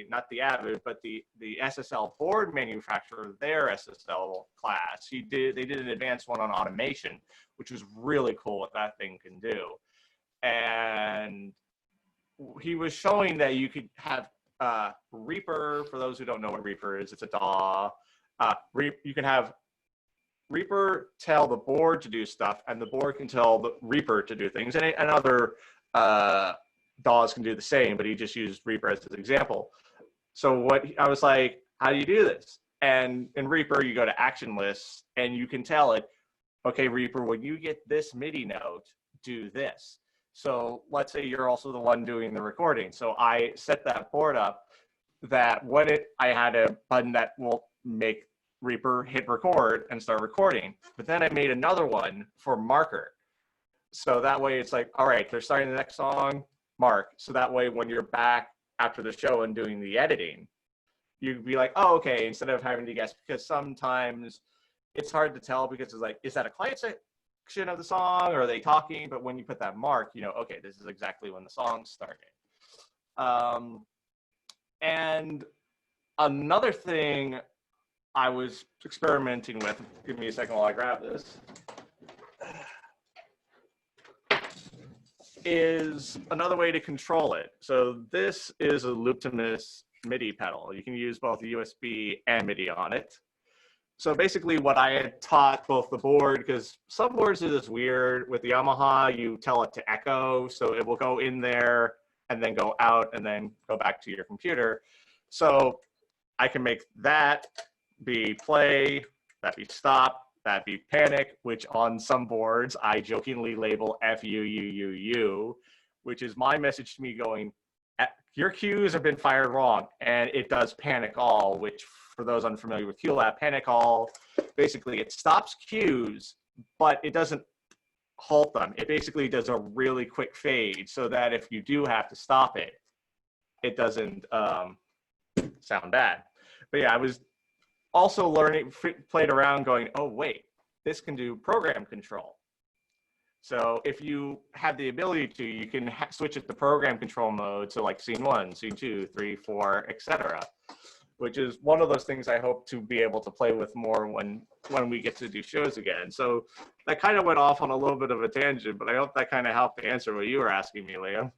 Speaker 2: not the Avid, but the SSL board manufacturer, their SSL class. They did an advanced one on automation, which was really cool what that thing can do. And he was showing that you could have Reaper. For those who don't know what Reaper is, it's a DAW. You can have Reaper tell the board to do stuff, and the board can tell the Reaper to do things. And other DAWs can do the same, but he just used Reaper as his example. So I was like, how do you do this? And in Reaper, you go to action lists, and you can tell it, okay, Reaper, when you get this MIDI note, do this. So let's say you're also the one doing the recording. So I set that board up that I had a button that will make Reaper hit record and start recording. But then I made another one for marker. So that way it's like, all right, they're starting the next song, mark. So that way when you're back after the show and doing the editing, you'd be like, oh, okay, instead of having to guess, because sometimes it's hard to tell, because it's like, is that a client section of the song, or are they talking? But when you put that mark, you know, okay, this is exactly when the song started. And another thing I was experimenting with, give me a second while I grab this, is another way to control it. So this is a loop-to-miss MIDI pedal. You can use both USB and MIDI on it. So basically what I had taught both the board, because some boards are this weird, with the Yamaha, you tell it to echo, so it will go in there and then go out and then go back to your computer. So I can make that be play, that be stop, that be panic, which on some boards I jokingly label FUUUU, which is my message to me going, your cues have been fired wrong, and it does panic all, which for those unfamiliar with QLab, panic all, basically it stops cues, but it doesn't halt them. It basically does a really quick fade so that if you do have to stop it, it doesn't sound bad. But yeah, I was also learning, played around going, oh wait, this can do program control. So if you have the ability to, you can switch it to program control mode. So like scene 1, scene 2, 3, 4, etc. Which is one of those things I hope to be able to play with more when we get to do shows again. So that kind of went off on a little bit of a tangent, but I hope that kind of helped to answer what you were asking me, Liam.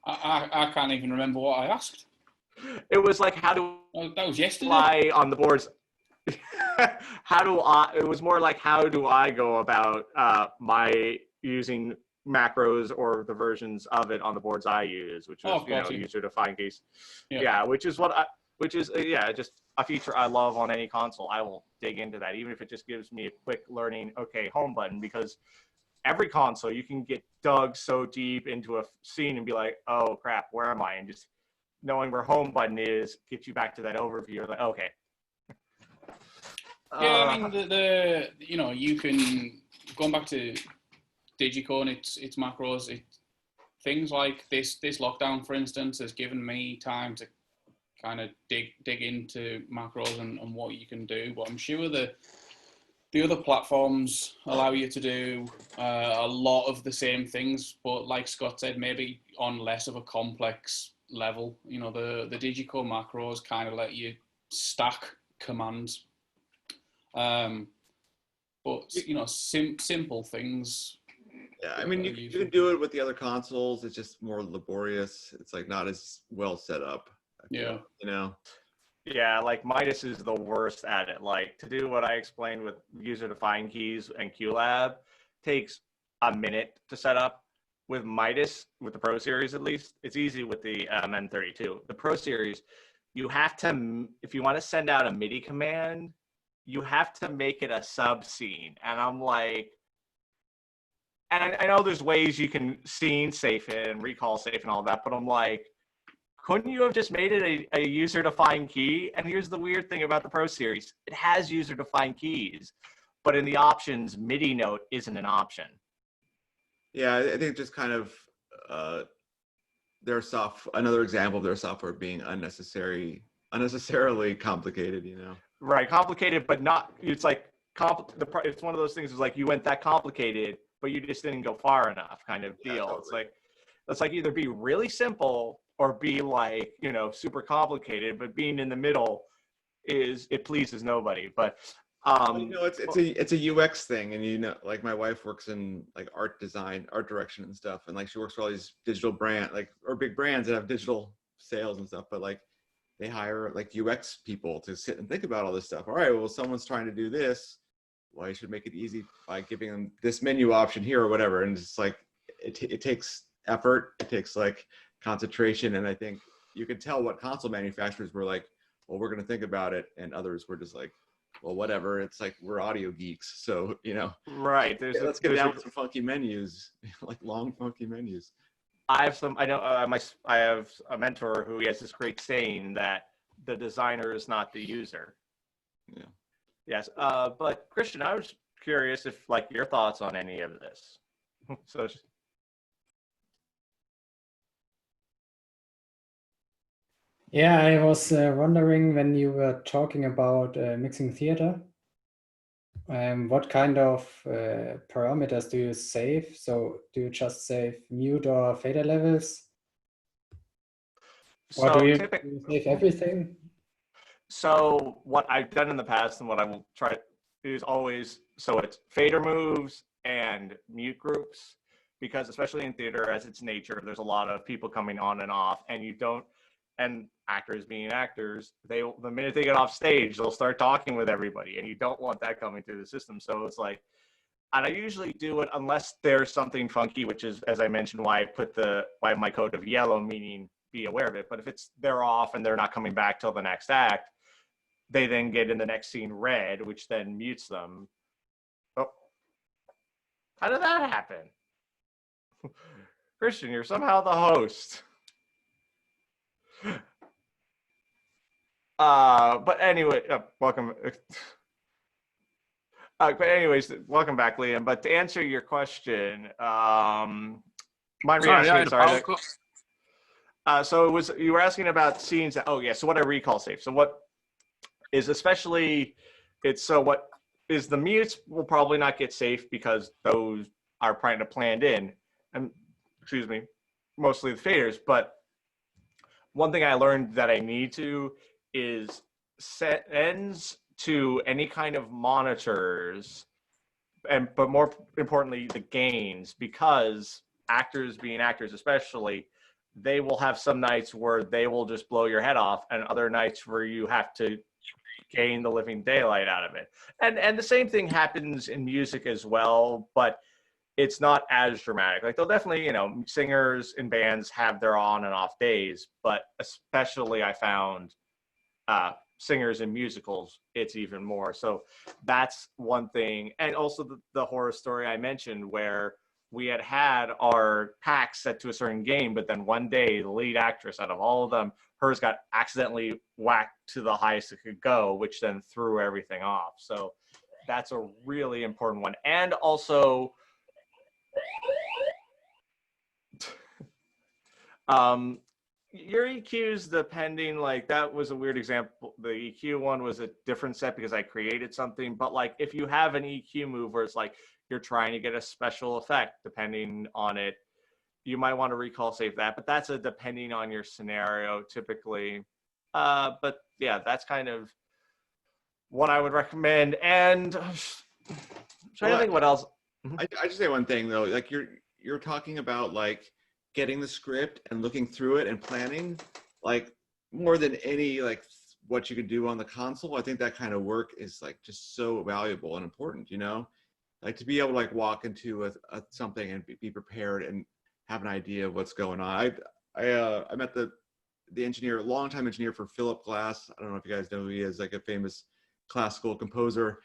Speaker 1: I can't even remember what I asked.
Speaker 2: It was like, how do
Speaker 1: that was yesterday.
Speaker 2: I on the boards? It was more like, how do I go about my using macros or the versions of it on the boards I use, which was user-defined keys. Yeah, which is just a feature I love on any console. I will dig into that, even if it just gives me a quick learning, okay, home button, because every console you can get dug so deep into a scene and be like, oh crap, where am I? And just knowing where home button is gets you back to that overview. Like, okay.
Speaker 1: Yeah, I mean, you can, going back to Digico and its macros, things like this lockdown, for instance, has given me time to kind of dig into macros and what you can do. But I'm sure the other platforms allow you to do a lot of the same things, but like Scott said, maybe on less of a complex level. You know, the Digico macros kind of let you stack commands. But simple things.
Speaker 3: Yeah, I mean, you can do it with the other consoles. It's just more laborious. It's like not as well set up.
Speaker 1: Yeah.
Speaker 2: Yeah, like Midas is the worst at it. Like, to do what I explained with user-defined keys and QLab takes a minute to set up. With Midas, with the Pro Series at least, it's easy with the M32. The Pro Series, you have to, if you want to send out a MIDI command, you have to make it a sub-scene. And I'm like, and I know there's ways you can scene safe it and recall safe and all that, but I'm like, couldn't you have just made it a user-defined key? And here's the weird thing about the Pro Series. It has user-defined keys, but in the options, MIDI note isn't an option.
Speaker 3: Yeah, I think just kind of another example of their software being unnecessarily complicated,
Speaker 2: Right, complicated, but not, it's like, it's one of those things is like you went that complicated, but you just didn't go far enough kind of deal. Yeah, totally. It's like either be really simple or be like, super complicated, but being in the middle it pleases nobody. But
Speaker 3: it's a UX thing, and like my wife works in like art design, art direction and stuff, and like she works for all these digital or big brands that have digital sales and stuff, but like they hire like UX people to sit and think about all this stuff. All right, well, someone's trying to do this. Well, you should make it easy by giving them this menu option here or whatever. And it's like, it takes effort. It takes like concentration. And I think you can tell what console manufacturers were like, well, we're going to think about it. And others were just like, well, whatever. It's like, we're audio geeks. So,
Speaker 2: right.
Speaker 3: Let's get down with some funky menus, like long, funky menus.
Speaker 2: I have a mentor who has this great saying that the designer is not the user.
Speaker 3: Yeah.
Speaker 2: Yes. But Christian, I was curious if like your thoughts on any of this. So.
Speaker 4: Yeah, I was wondering when you were talking about mixing theater, what kind of parameters do you save? So do you just save mute or fader levels? Or do you save everything?
Speaker 2: So what I've done in the past and what I will try is always, so it's fader moves and mute groups, because especially in theater, as its nature, there's a lot of people coming on and off, and you don't, and actors being actors, the minute they get off stage, they'll start talking with everybody, and you don't want that coming through the system. So it's like, and I usually do it unless there's something funky, which is, as I mentioned, why my code of yellow, meaning be aware of it. But if they're off and they're not coming back till the next act, they then get in the next scene red, which then mutes them. Oh, how did that happen? Christian, you're somehow the host. But anyway, welcome. But anyways, welcome back, Liam. But to answer your question, my reaction. So it was, you were asking about scenes that, oh yeah, so what I recall safe. So what is especially, what is the mutes will probably not get safe because those are kind of planned in, and excuse me, mostly the faders. But one thing I learned that I need to is set ends to any kind of monitors, but more importantly, the gains, because actors being actors especially, they will have some nights where they will just blow your head off, and other nights where you have to gain the living daylight out of it. And the same thing happens in music as well, but it's not as dramatic. Like, they'll definitely, singers in bands have their on and off days, but especially I found singers in musicals, it's even more. So that's one thing. And also the horror story I mentioned, where we had our packs set to a certain game, but then one day the lead actress out of all of them, hers got accidentally whacked to the highest it could go, which then threw everything off. So that's a really important one. And also, your EQs, depending, like, that was a weird example. The EQ one was a different set because I created something, but like, if you have an EQ move where it's like you're trying to get a special effect, depending on it, you might want to recall save that, but that's a depending on your scenario typically. But yeah, that's kind of what I would recommend. And I'm trying to think what else.
Speaker 3: I just say one thing though, like you're talking about like getting the script and looking through it and planning, like more than any like what you could do on the console. I think that kind of work is like just so valuable and important, like to be able to like walk into something and be prepared and have an idea of what's going on. I met the engineer, longtime engineer for Philip Glass. I don't know if you guys know who he is, like a famous classical composer.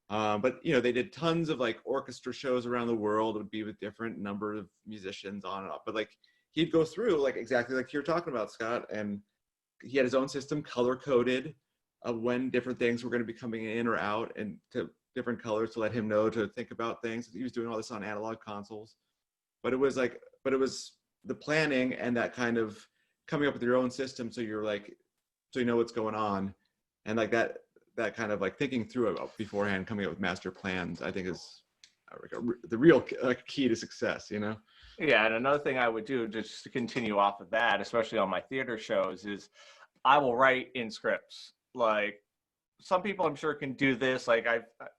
Speaker 3: But they did tons of like orchestra shows around the world. It would be with different number of musicians on and off. But like he'd go through like exactly like you're talking about, Scott, and he had his own system color coded of when different things were going to be coming in or out, and to different colors to let him know to think about things. He was doing all this on analog consoles, but it was the planning and that kind of coming up with your own system, so you're like, so you know what's going on, and like that kind of like thinking through it beforehand, coming up with master plans, I think is the real key to success,
Speaker 2: Yeah, and another thing I would do, just to continue off of that, especially on my theater shows, is I will write in scripts. Like, some people I'm sure can do this. Like,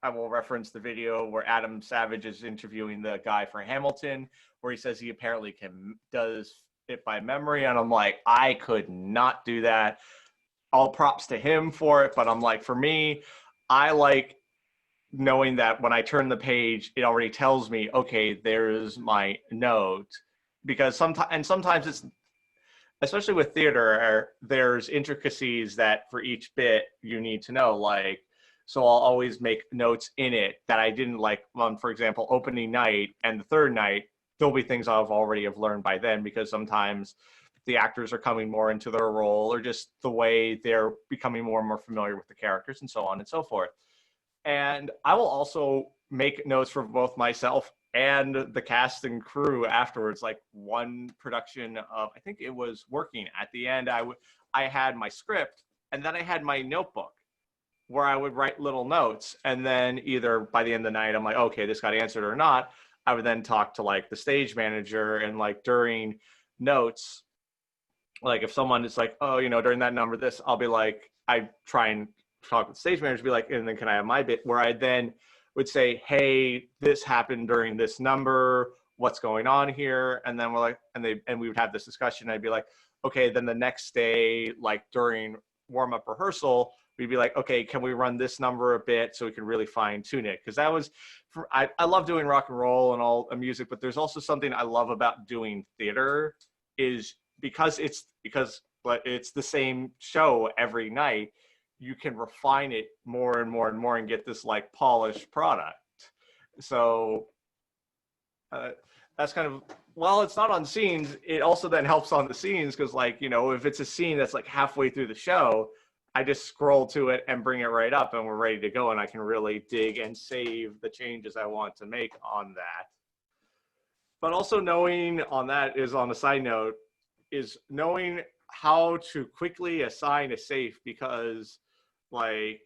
Speaker 2: I will reference the video where Adam Savage is interviewing the guy for Hamilton, where he says he apparently does it by memory, and I'm like, I could not do that. All props to him for it, but I'm like, for me, I like knowing that when I turn the page, it already tells me, okay, there's my note. Because sometimes it's, especially with theater, there's intricacies that for each bit you need to know. Like, so I'll always make notes in it that I didn't like on, for example, opening night and the third night, there'll be things I've already have learned by then, because sometimes the actors are coming more into their role, or just the way they're becoming more and more familiar with the characters, and so on and so forth. And I will also make notes for both myself and the cast and crew afterwards. Like, one production of, I think it was Working, at the end, I had my script, and then I had my notebook where I would write little notes, and then either by the end of the night, I'm like, okay, this got answered or not. I would then talk to like the stage manager, and like during notes, like if someone is like, oh, during that number, this, I'll be like, I try and talk with the stage manager, be like, and then can I have my bit, where I then would say, hey, this happened during this number, what's going on here? And then we're like, and we would have this discussion. I'd be like, okay, then the next day, like during warm-up rehearsal, we'd be like, okay, can we run this number a bit so we can really fine tune it? Because that was, I love doing rock and roll and all music, but there's also something I love about doing theater is because it's the same show every night, you can refine it more and more and more and get this like polished product. So that's kind of, while it's not on scenes, it also then helps on the scenes because, like, you know, if it's a scene that's like halfway through the show, I just scroll to it and bring it right up and we're ready to go, and I can really dig and save the changes I want to make on that. But also knowing on that is, on a side note, is knowing how to quickly assign a safe, because like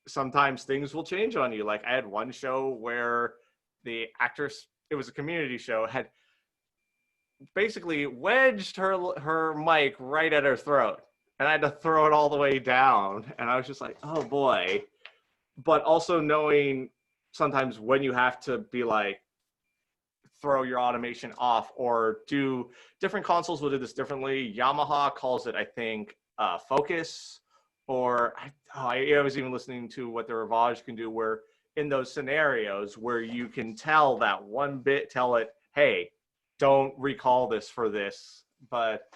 Speaker 2: sometimes things will change on you. Like I had one show where the actress, it was a community show, had basically wedged her mic right at her throat, and I had to throw it all the way down, and I was just like, oh boy. But also knowing sometimes when you have to be like, throw your automation off, or do different consoles will do this differently. Yamaha calls it, I think, focus, or I was even listening to what the Rivage can do, where in those scenarios where you can tell that one bit, tell it, hey, don't recall this for this. But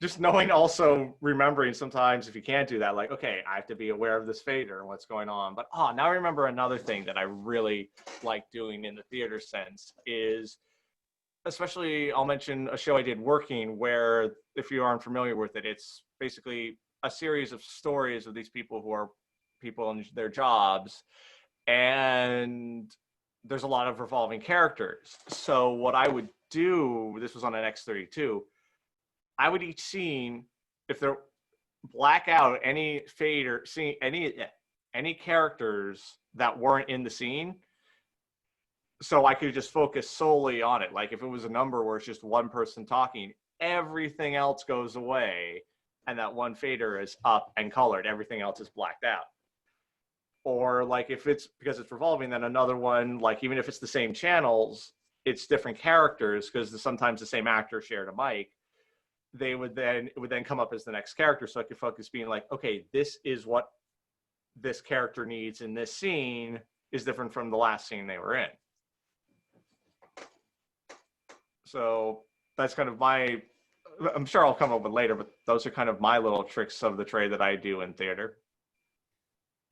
Speaker 2: just knowing, also remembering sometimes if you can't do that, like, okay, I have to be aware of this fader and what's going on. But now I remember another thing that I really like doing in the theater sense is, especially I'll mention a show I did, Working, where if you aren't familiar with it, it's basically a series of stories of these people who are people in their jobs, and there's a lot of revolving characters. So what I would do, this was on an X32, I would each scene, if they're black out any fader, see any characters that weren't in the scene, so I could just focus solely on it. Like if it was a number where it's just one person talking, everything else goes away, and that one fader is up and colored, everything else is blacked out. Or like if it's, because it's revolving, then another one, like even if it's the same channels, it's different characters, because sometimes the same actor shared a mic. It would then come up as the next character, so I could focus being like, okay, this is what this character needs in this scene is different from the last scene they were in. So that's kind of I'm sure I'll come up with later, but those are kind of my little tricks of the trade that I do in theater.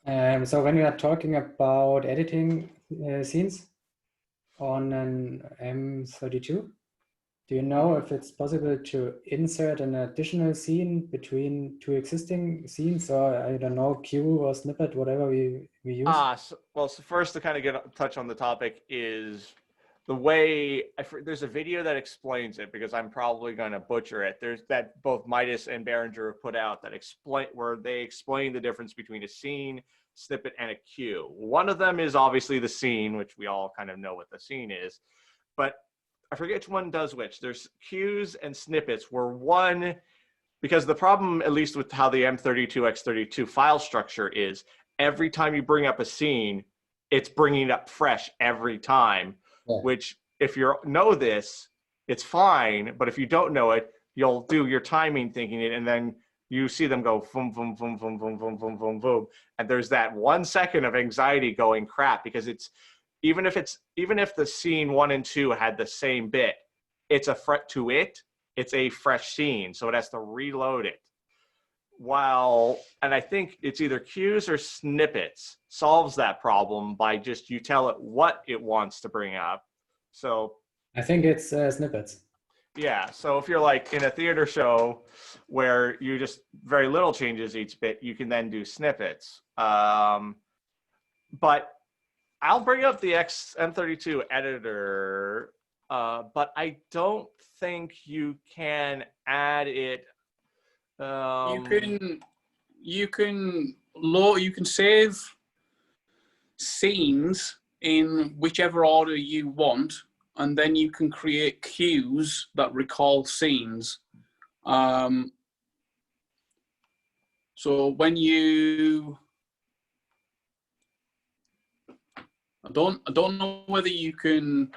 Speaker 4: So when we are talking about editing scenes on an M32, do you know if it's possible to insert an additional scene between two existing scenes, or I don't know, cue or snippet, whatever we use?
Speaker 2: So first, to kind of touch on the topic is the way, there's a video that explains it, because I'm probably going to butcher it. There's that both Midas and Behringer have put out that where they explain the difference between a scene, snippet, and a cue. One of them is obviously the scene, which we all kind of know what the scene is, but I forget which one does which. There's cues and snippets where one, because the problem, at least with how the M32X32 file structure is, every time you bring up a scene, it's bringing it up fresh every time, which if you know this, it's fine. But if you don't know it, you'll do your timing thinking it, and then you see them go boom, boom, boom, boom, boom, boom, boom, boom, boom. And there's that 1 second of anxiety going crap, because it's, even if the scene 1 and 2 had the same bit, it's a fresh scene, so it has to reload it. And I think it's either cues or snippets solves that problem by just, you tell it what it wants to bring up. So
Speaker 4: I think it's snippets.
Speaker 2: Yeah, so if you're like in a theater show where you just very little changes each bit, you can then do snippets. But I'll bring up the M32 editor, but I don't think you can add it.
Speaker 1: You can save scenes in whichever order you want, and then you can create cues that recall scenes. So when you, I don't know whether you can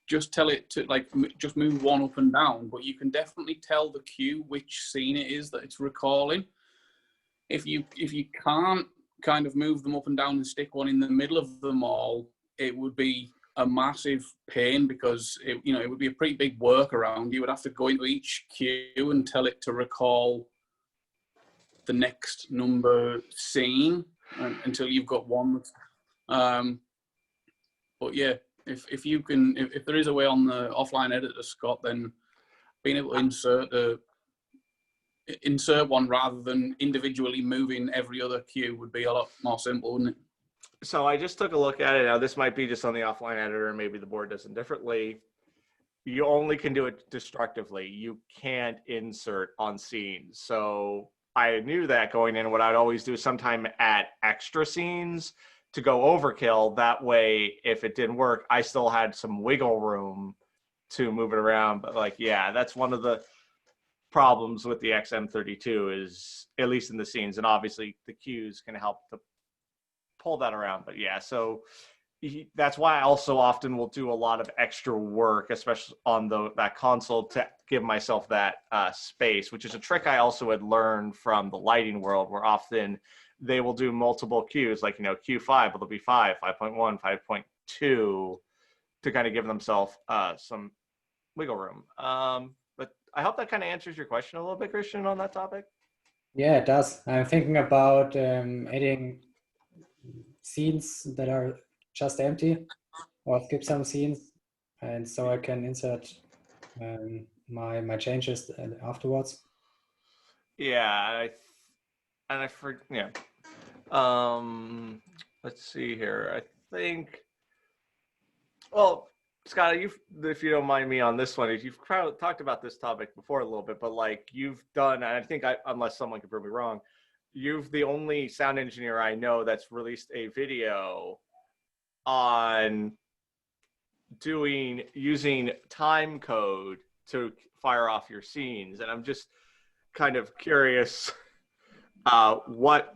Speaker 1: just tell it to like just move one up and down, but you can definitely tell the cue which scene it is that it's recalling. If you can't kind of move them up and down and stick one in the middle of them all, it would be a massive pain because it would be a pretty big workaround. You would have to go into each cue and tell it to recall the next number scene until you've got one. But yeah, if you can, if there is a way on the offline editor, Scott, then being able to insert one rather than individually moving every other cue would be a lot more simple, wouldn't it?
Speaker 2: So I just took a look at it. Now, this might be just on the offline editor. Maybe the board does it differently. You only can do it destructively. You can't insert on scenes. So I knew that going in. What I'd always do is sometime add extra scenes to go overkill. That way, if it didn't work, I still had some wiggle room to move it around. But like, yeah, that's one of the problems with the XM32 is, at least in the scenes, and obviously the cues can help to pull that around. But yeah, so that's why I also often will do a lot of extra work, especially on that console, to give myself that space, which is a trick I also had learned from the lighting world, where often they will do multiple cues, like, Q5, but it'll be 5, 5.1, 5.2, to kind of give themselves some wiggle room. But I hope that kind of answers your question a little bit, Christian, on that topic.
Speaker 4: Yeah, it does. I'm thinking about adding scenes that are just empty, or skip some scenes, and so I can insert my changes afterwards.
Speaker 2: Yeah, let's see here. I think, well, Scott, if you don't mind me on this one, you've talked about this topic before a little bit, but like you've done, and I think unless someone can prove me wrong, you're the only sound engineer I know that's released a video on using time code to fire off your scenes. And I'm just kind of curious what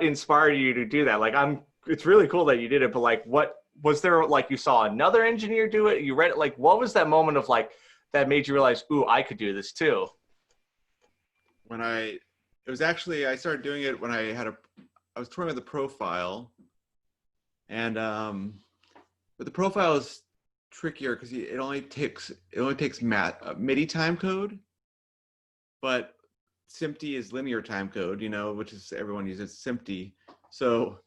Speaker 2: inspired you to do that? Like, it's really cool that you did it, but like, what was there, like, you saw another engineer do it, you read it, like, what was that moment of like that made you realize, ooh, I could do this too?
Speaker 3: I started doing it when I was touring with the Profile, and but the Profile is trickier because it only takes MIDI time code, but SMPTE is linear time code, which is, everyone uses SMPTE. So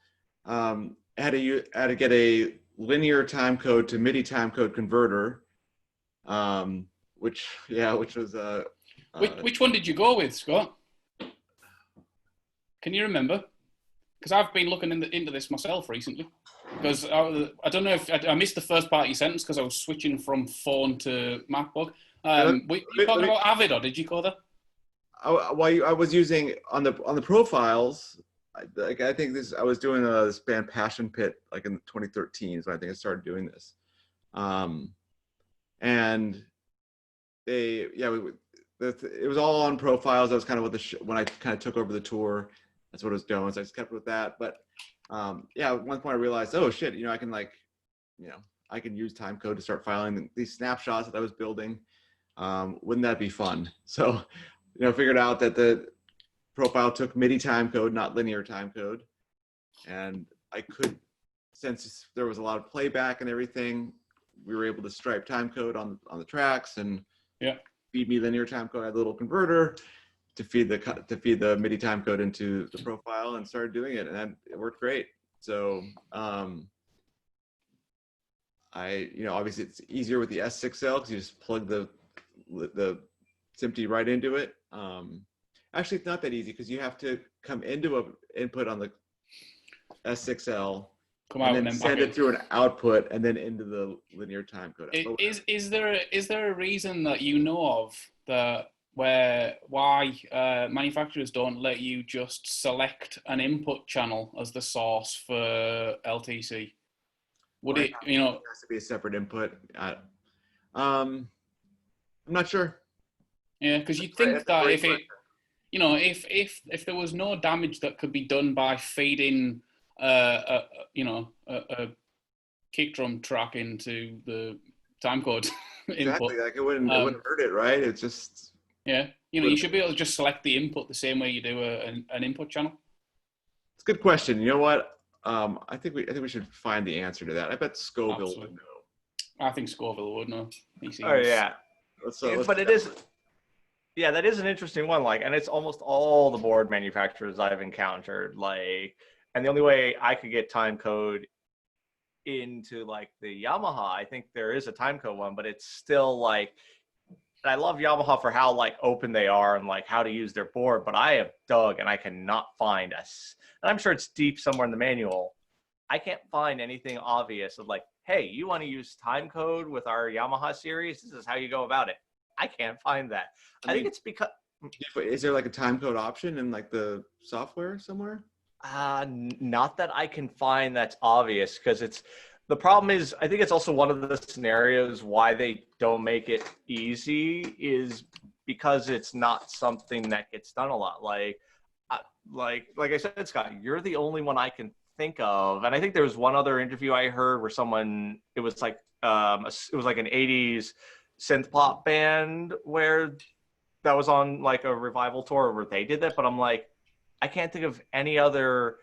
Speaker 3: I had to get a linear time code to MIDI time code converter, which was
Speaker 1: which one did you go with, Scott? Can you remember? Because I've been looking into this myself recently. Because I don't know if I missed the first part of your sentence because I was switching from phone to MacBook. Were you talking about Avid, or did you go there?
Speaker 3: I was using on the Profiles. I think I was doing this band Passion Pit like in 2013, so I think I started doing this. And it was all on Profiles. I was kind of when I kind of took over the tour. That's what I was doing. So I just kept with that. But at one point I realized, oh shit, I can I can use time code to start filing these snapshots that I was building. Wouldn't that be fun? So, figured out that the Profile took MIDI time code, not linear time code. And I could, since there was a lot of playback and everything, we were able to stripe time code on the tracks and feed me linear time code. I had a little converter to feed the MIDI time code into the Profile, and started doing it, and it worked great. So obviously it's easier with the S6L because you just plug the SMPTE right into it. Actually, it's not that easy because you have to come into an input on the S6L, and then send it through an output, and then into the linear time code.
Speaker 1: Is there a reason that you know of why manufacturers don't let you just select an input channel as the source for LTC? Would it has
Speaker 3: to be a separate input? I'm not sure.
Speaker 1: Yeah, because you'd think that you know, if there was no damage that could be done by feeding you know, a kick drum track into the timecode
Speaker 3: Exactly.
Speaker 1: input.
Speaker 3: Like it wouldn't hurt it, right? It's just,
Speaker 1: yeah. You know, you should be able to just select the input the same way you do an input channel.
Speaker 3: it's a good question. You know what? I think we should find the answer to that. I bet Scoville
Speaker 1: Absolutely.
Speaker 3: would know.
Speaker 1: I think Scoville would know. He seems,
Speaker 2: Oh yeah,
Speaker 3: Let's
Speaker 2: but it is. Yeah, that is an interesting one. Like, and it's almost all the board manufacturers I've encountered. Like, and the only way I could get time code into like the Yamaha, I think there is a time code one, but it's still like, and I love Yamaha for how like open they are and like how to use their board, but I have dug and I cannot find us. And I'm sure it's deep somewhere in the manual. I can't find anything obvious of like, hey, you want to use time code with our Yamaha series? This is how you go about it. I can't find that. I think it's because.
Speaker 3: Is there like a time code option in like the software somewhere?
Speaker 2: Not that I can find that's obvious, because the problem is, I think it's also one of the scenarios why they don't make it easy is because it's not something that gets done a lot. Like I said, Scott, you're the only one I can think of. And I think there was one other interview I heard where it was like an 80s synth pop band where that was on like a revival tour where they did that. But I'm like, I can't think of any other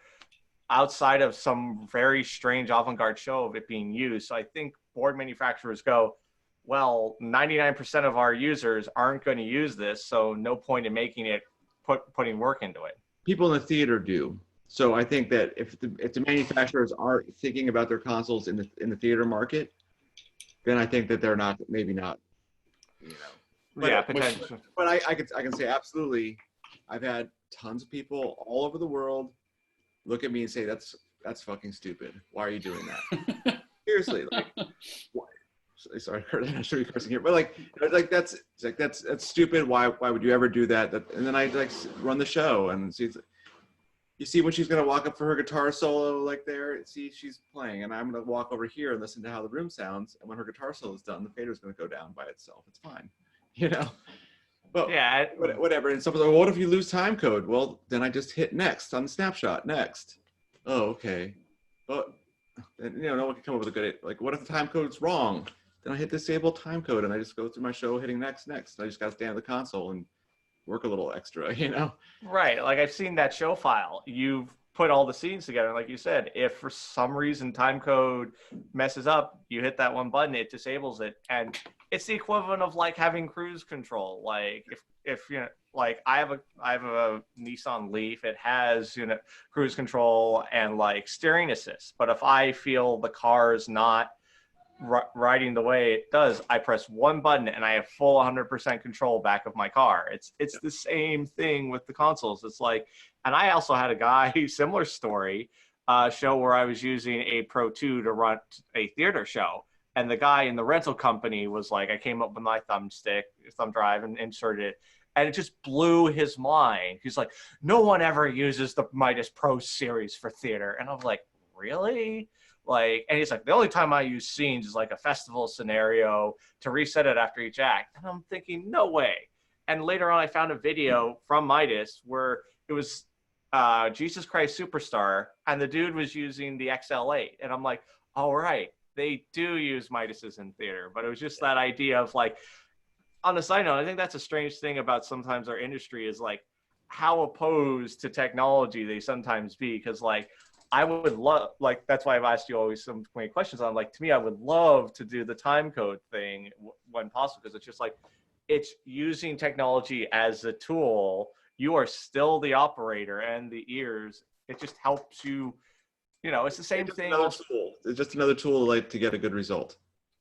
Speaker 2: outside of some very strange avant-garde show of it being used. So I think board manufacturers go, well, 99% of our users aren't going to use this, so no point in making it, putting work into it.
Speaker 3: People in the theater do. So I think that if the manufacturers are thinking about their consoles in the theater market, then I think that they're maybe not, you know. But,
Speaker 2: yeah, potentially.
Speaker 3: But I can say absolutely, I've had tons of people all over the world look at me and say, that's fucking stupid. Why are you doing that? Seriously, like, what? Sorry, Kurt, I'm not sure you're cursing here, but like that's stupid. Why would you ever do that? And then I like run the show and see. You see when she's gonna walk up for her guitar solo, like there. See she's playing, and I'm gonna walk over here and listen to how the room sounds. And when her guitar solo is done, the fader's gonna go down by itself. It's fine, you know. But yeah, whatever. And someone's like, well, what if you lose time code? Well, then I just hit next on the snapshot. Next. Oh, okay. But you know, no one can come up with a good, like, what if the time code's wrong? Then I hit disable time code and I just go through my show hitting next. I just got to stand at the console and work a little extra, you know?
Speaker 2: Right. Like I've seen that show file. You've put all the scenes together. Like you said, if for some reason time code messes up, you hit that one button, it disables it. And it's the equivalent of like having cruise control. Like if you know, like I have a Nissan Leaf, it has, you know, cruise control and like steering assist. But if I feel the car is not riding the way it does, I press one button and I have full 100% control back of my car. It's the same thing with the consoles. It's like, and I also had a guy, similar story, show where I was using a Pro 2 to run a theater show. And the guy in the rental company was like, I came up with my thumb drive and inserted it. And it just blew his mind. He's like, no one ever uses the Midas Pro series for theater. And I'm like, really? Like, and he's like, the only time I use scenes is like a festival scenario to reset it after each act. And I'm thinking, no way. And later on, I found a video from Midas where it was Jesus Christ Superstar, and the dude was using the XL8. And I'm like, all right, they do use Midases in theater. But it was just that idea of like, on a side note, I think that's a strange thing about sometimes our industry is like how opposed to technology they sometimes be. Because like, I would love, like, that's why I've asked you always so many questions on, like, to me, I would love to do the time code thing when possible, because it's just like, it's using technology as a tool. You are still the operator and the ears. It just helps you, you know, it's the same thing.
Speaker 3: It's just another tool like to get a good result.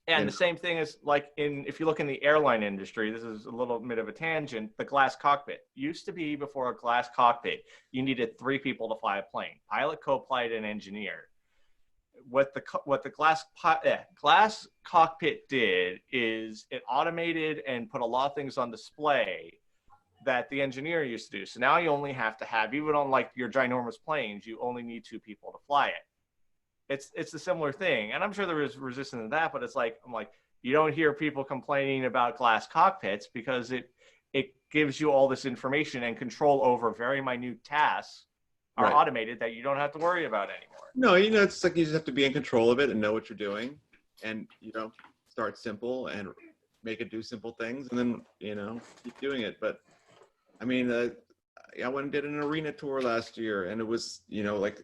Speaker 2: And the same thing is like if you look in the airline industry, this is a little bit of a tangent, the glass cockpit used to be, before a glass cockpit, you needed 3 people to fly a plane: pilot, co-pilot, and engineer. What the glass cockpit did is it automated and put a lot of things on display that the engineer used to do. So now you only have to have, even on like your ginormous planes, you only need 2 people to fly it. It's a similar thing, and I'm sure there is resistance to that, but it's like, I'm like, you don't hear people complaining about glass cockpits because it gives you all this information, and control over very minute tasks are
Speaker 3: Right.
Speaker 2: automated that you don't have to worry about anymore.
Speaker 3: No, it's like you just have to be in control of it and know what you're doing, and start simple and make it do simple things, and then keep doing it. But I mean, I went and did an arena tour last year, and it was like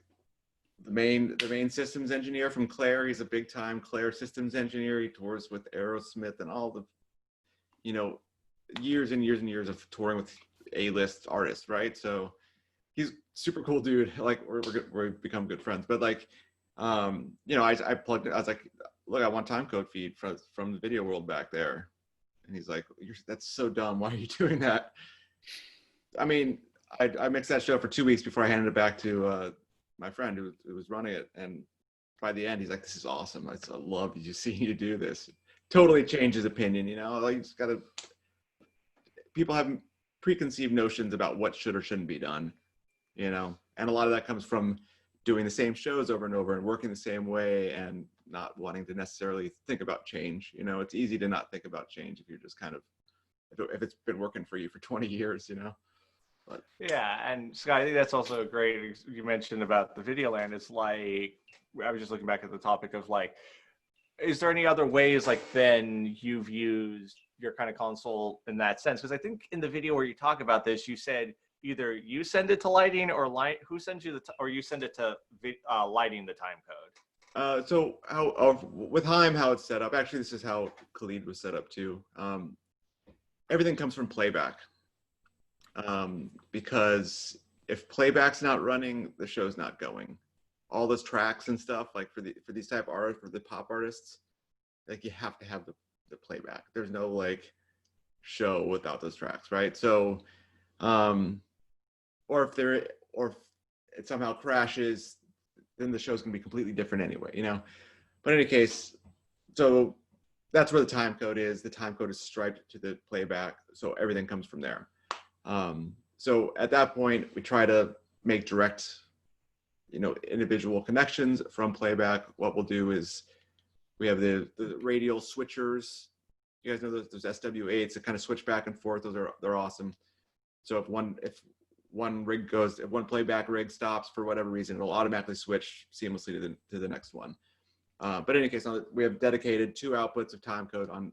Speaker 3: the main systems engineer from Claire. He's a big time Claire systems engineer. He tours with Aerosmith and all the years and years and years of touring with A-list artists, right? So he's super cool dude. Like we've become good friends. But like, I plugged it. I was like, look, I want time code feed from the video world back there, and he's like, that's so dumb. Why are you doing that? I mean, I mixed that show for 2 weeks before I handed it back to my friend who was running it, and by the end, he's like, "This is awesome. I love you seeing you do this." Totally changed his opinion. Like you just gotta. People have preconceived notions about what should or shouldn't be done, and a lot of that comes from doing the same shows over and over and working the same way and not wanting to necessarily think about change. It's easy to not think about change if you're just kind of if it's been working for you for 20 years. But.
Speaker 2: Yeah, and Scott, I think that's also great. You mentioned about the video land. It's like, I was just looking back at the topic of like, is there any other ways like then you've used your kind of console in that sense? Because I think in the video where you talk about this, you said either you send it to lighting or who sends you or you send it to lighting the time code.
Speaker 3: So with Heim, how it's set up, actually this is how Khalid was set up too. Everything comes from playback. Because if playback's not running, the show's not going. All those tracks and stuff, like for these type of artists, for the pop artists, like you have to have the playback. There's no like show without those tracks, right? So, or if it somehow crashes, then the show's gonna be completely different anyway, But in any case, so that's where the time code is. The time code is striped to the playback, so everything comes from there. So at that point, we try to make direct, individual connections from playback. What we'll do is we have the radial switchers. You guys know those SW8s that kind of switch back and forth. They're awesome. So if one playback rig stops for whatever reason, it'll automatically switch seamlessly to the next one. But in any case, we have dedicated 2 outputs of time code on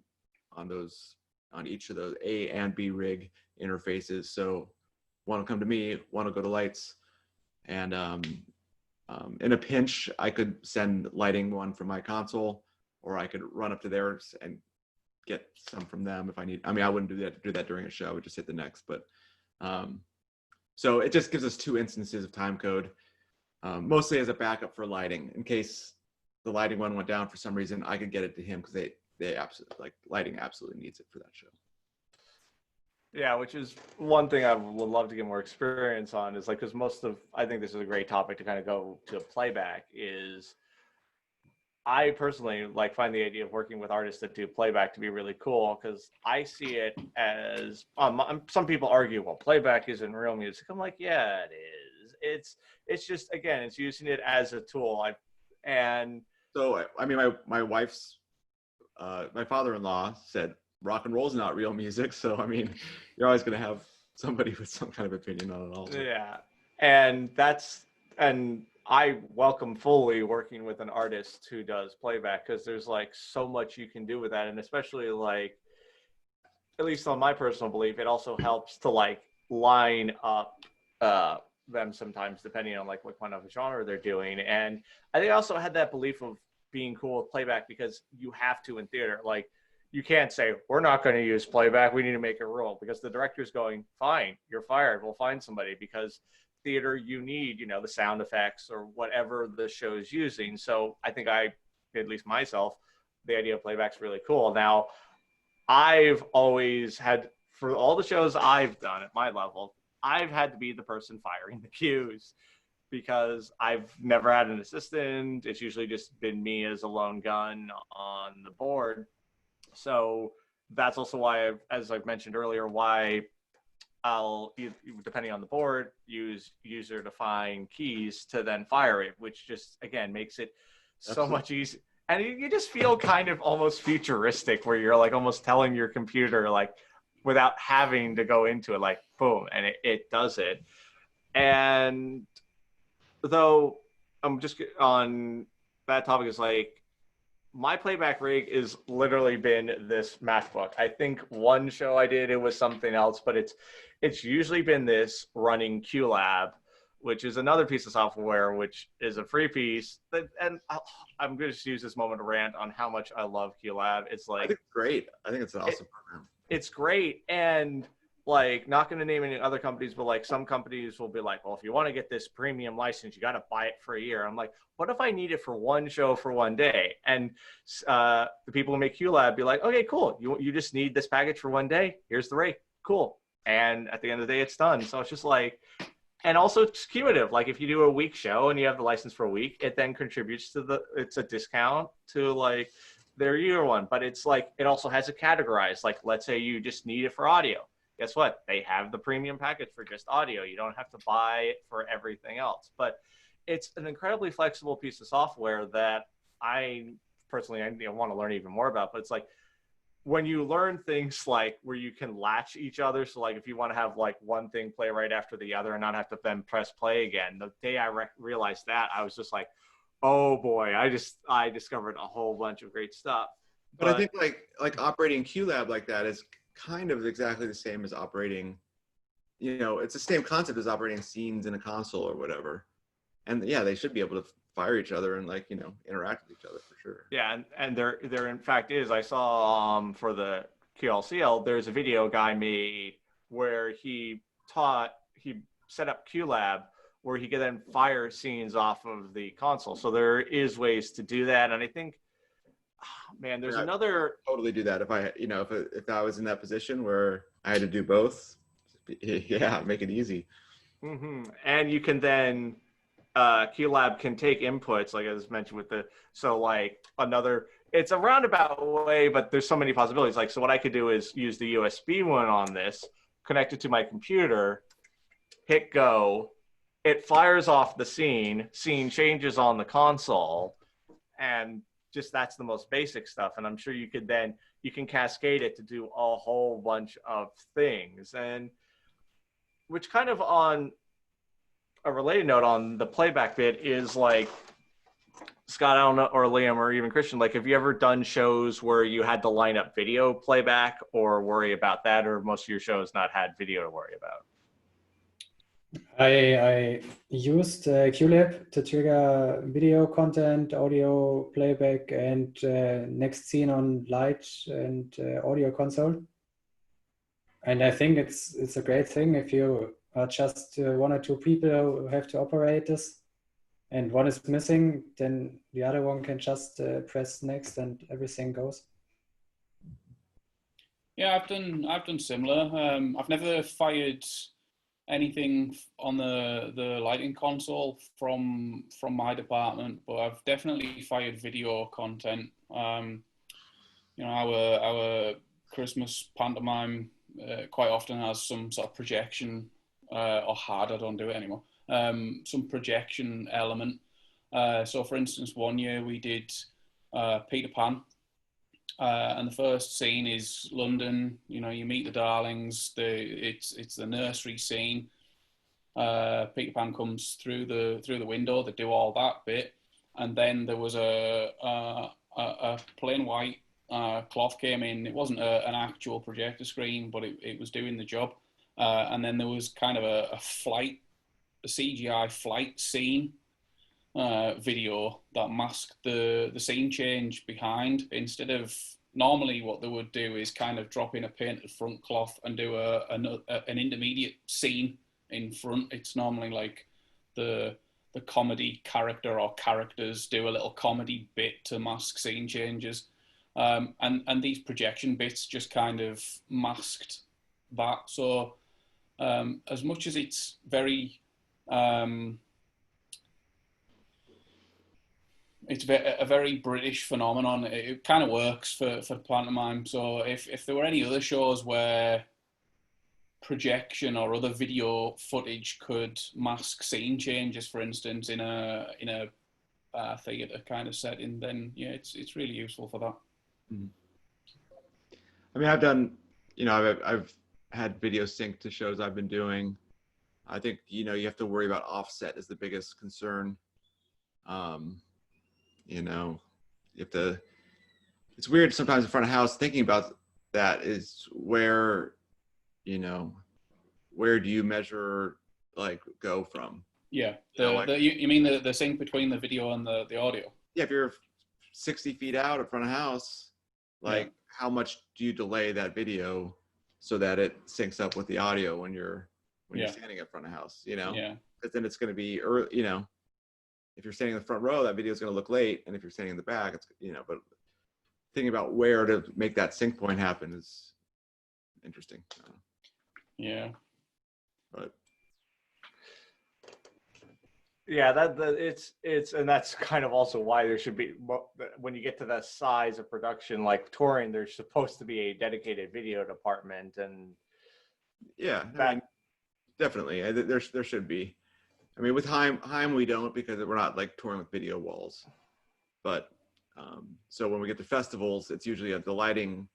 Speaker 3: each of those A and B rig interfaces. So one will come to me, one will go to lights, and in a pinch, I could send lighting one from my console, or I could run up to theirs and get some from them if I need. I mean, I wouldn't do that during a show. I would just hit the next. But so it just gives us 2 instances of time code, mostly as a backup for lighting. In case the lighting one went down for some reason, I could get it to him because they absolutely, like, lighting absolutely needs it for that show.
Speaker 2: Yeah, which is one thing I would love to get more experience on, is like, because I think this is a great topic to kind of go to playback, is I personally find the idea of working with artists that do playback to be really cool, because I see it as, some people argue, well, playback isn't real music. I'm like, yeah, it is. It's just, again, it's using it as a tool.
Speaker 3: So, I mean, my wife's, my father-in-law said, rock and roll is not real music. So, I mean, you're always going to have somebody with some kind of opinion on it all.
Speaker 2: Yeah. And I welcome fully working with an artist who does playback, because there's so much you can do with that. And especially at least on my personal belief, it also helps to line up them sometimes, depending on what kind of genre they're doing. And I think I also had that belief of being cool with playback, because you have to in theater. You can't say, we're not going to use playback, we need to make a rule, because the director's going, fine, you're fired, we'll find somebody, because theater, you need, the sound effects or whatever the show's using. So I think at least myself, the idea of playback's really cool. Now, I've always had, for all the shows I've done at my level, I've had to be the person firing the cues, because I've never had an assistant. It's usually just been me as a lone gun on the board. So that's also why, as I've mentioned earlier, why I'll, depending on the board, use user-defined keys to then fire it, which just, again, makes it so much easier. And you just feel kind of almost futuristic, where you're almost telling your computer, without having to go into it, like boom, and it does it. And though I'm just on that topic, is like my playback rig is literally been this MacBook. I think one show I did, it was something else, but it's usually been this running QLab, which is another piece of software, which is a free piece. And I'm going to just use this moment to rant on how much I love QLab. It's like,
Speaker 3: I think it's great. I think it's an awesome program.
Speaker 2: It's great. And like, not going to name any other companies, but like some companies will be like, well, if you want to get this premium license, you got to buy it for a year. I'm like, what if I need it for one show for one day? And the people who make QLab be like, okay, cool. You just need this package for one day. Here's the rate. Cool. And at the end of the day, it's done. So it's just like, and also it's cumulative. Like if you do a week show and you have the license for a week, it then contributes to it's a discount to like their year one. But it's like, it also has it categorized. Like, let's say you just need it for audio. Guess what? They have the premium package for just audio. You don't have to buy it for everything else. But it's an incredibly flexible piece of software that I personally want to learn even more about. But it's like when you learn things like where you can latch each other. So like if you want to have like one thing play right after the other and not have to then press play again. The day I realized that, I was just like, oh boy, I discovered a whole bunch of great stuff.
Speaker 3: But I think like operating QLab like that is kind of exactly the same as operating, it's the same concept as operating scenes in a console or whatever. And yeah, they should be able to fire each other and like, interact with each other for sure.
Speaker 2: Yeah. And there in fact is, I saw for the QLCL, there's a video guy made where he set up QLab where he could then fire scenes off of the console. So there is ways to do that. And I think, man, there's another
Speaker 3: totally do that if I if I was in that position where I had to do both. Yeah, make it easy.
Speaker 2: Mm-hmm. And you can then QLab can take inputs, like I just mentioned with it's a roundabout way, but there's so many possibilities. Like, so what I could do is use the USB one on this, connect it to my computer, hit go, it fires off the scene changes on the console, and just that's the most basic stuff. And I'm sure you can cascade it to do a whole bunch of things. And which kind of on a related note on the playback bit is like, Scott, I don't know, or Liam, or even Christian, like, have you ever done shows where you had to line up video playback or worry about that, or most of your shows not had video to worry about?
Speaker 4: I used QLab to trigger video content, audio playback, and next scene on light and audio console. And I think it's a great thing if you are just one or two people who have to operate this, and one is missing, then the other one can just press next and everything goes.
Speaker 1: Yeah, I've done similar. I've never fired anything on the lighting console from my department, but I've definitely fired video content. Our Christmas pantomime quite often has some sort of projection, or had, I don't do it anymore, some projection element. So for instance, one year we did Peter Pan, and the first scene is London. You meet the darlings. It's the nursery scene. Peter Pan comes through the window. They do all that bit, and then there was a plain white cloth came in. It wasn't an actual projector screen, but it was doing the job. And then there was kind of a CGI flight scene video that masked the scene change behind. Instead of normally what they would do is kind of drop in a painted front cloth and do an intermediate scene in front. It's normally like the comedy character or characters do a little comedy bit to mask scene changes. And these projection bits just kind of masked that. So as much as it's very it's a very British phenomenon, it kind of works for pantomime. So if there were any other shows where projection or other video footage could mask scene changes, for instance, in a theatre kind of setting, then yeah, it's really useful for that.
Speaker 3: I mean, I've done you know, I've had video sync to shows I've been doing. I think, you know, you have to worry about offset is the biggest concern. You know, you have to, it's weird sometimes in front of house thinking about that is where, you know, where do you measure, like, go from?
Speaker 1: Yeah,
Speaker 3: You know, like,
Speaker 1: you mean the sync between the video and the audio?
Speaker 3: yeah, if you're 60 feet out in front of house, like,
Speaker 1: Yeah.
Speaker 3: how much do you delay that video so that it syncs up with the audio when you're standing in front of house, you know?
Speaker 1: Yeah.
Speaker 3: Because then it's going to be early, you know, if you're standing in the front row, that video is going to look late, and if you're standing in the back, it's, you know, but thinking about where to make that sync point happen is interesting.
Speaker 1: Yeah.
Speaker 3: But
Speaker 2: Yeah, it's and that's kind of also why there should be, when you get to that size of production like touring, there's supposed to be a dedicated video department. And
Speaker 3: yeah, I mean, definitely, there should be. I mean, with Heim we don't, because we're not like touring with video walls. But so when we get to festivals, it's usually the lighting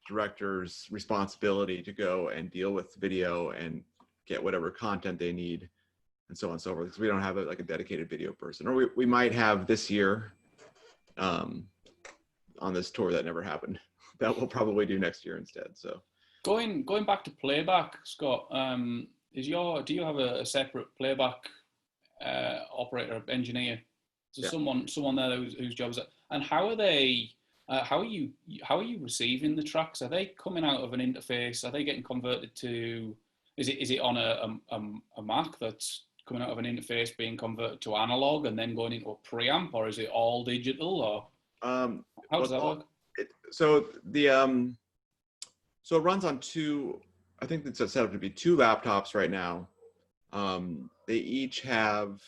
Speaker 3: director's responsibility to go and deal with video and get whatever content they need, and so on and so forth. Because we don't have like a dedicated video person, or we might have this year on this tour that never happened. That we'll probably do next year instead. So
Speaker 1: going back to playback, Scott, do you have a separate playback operator, engineer? So
Speaker 3: yeah.
Speaker 1: someone there whose job is that? And how are they? How are you receiving the tracks? Are they coming out of an interface? Are they getting converted to? Is it on a Mac that's coming out of an interface being converted to analog and then going into a preamp, or is it all digital? Or how does that work?
Speaker 3: So so it runs on two. I think it's set up to be two laptops right now. They each have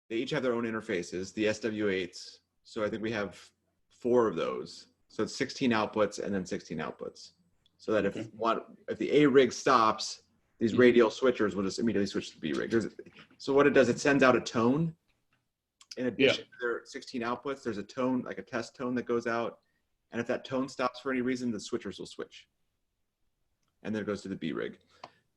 Speaker 3: their own interfaces, the SW8s. So I think we have 4 of those. So it's 16 outputs and then 16 outputs. So that if the A rig stops, these radial switchers will just immediately switch to the B rig. So what it does, it sends out a tone. In addition to their 16 outputs, there's a tone, like a test tone that goes out. And if that tone stops for any reason, the switchers will switch. And then it goes to the B rig.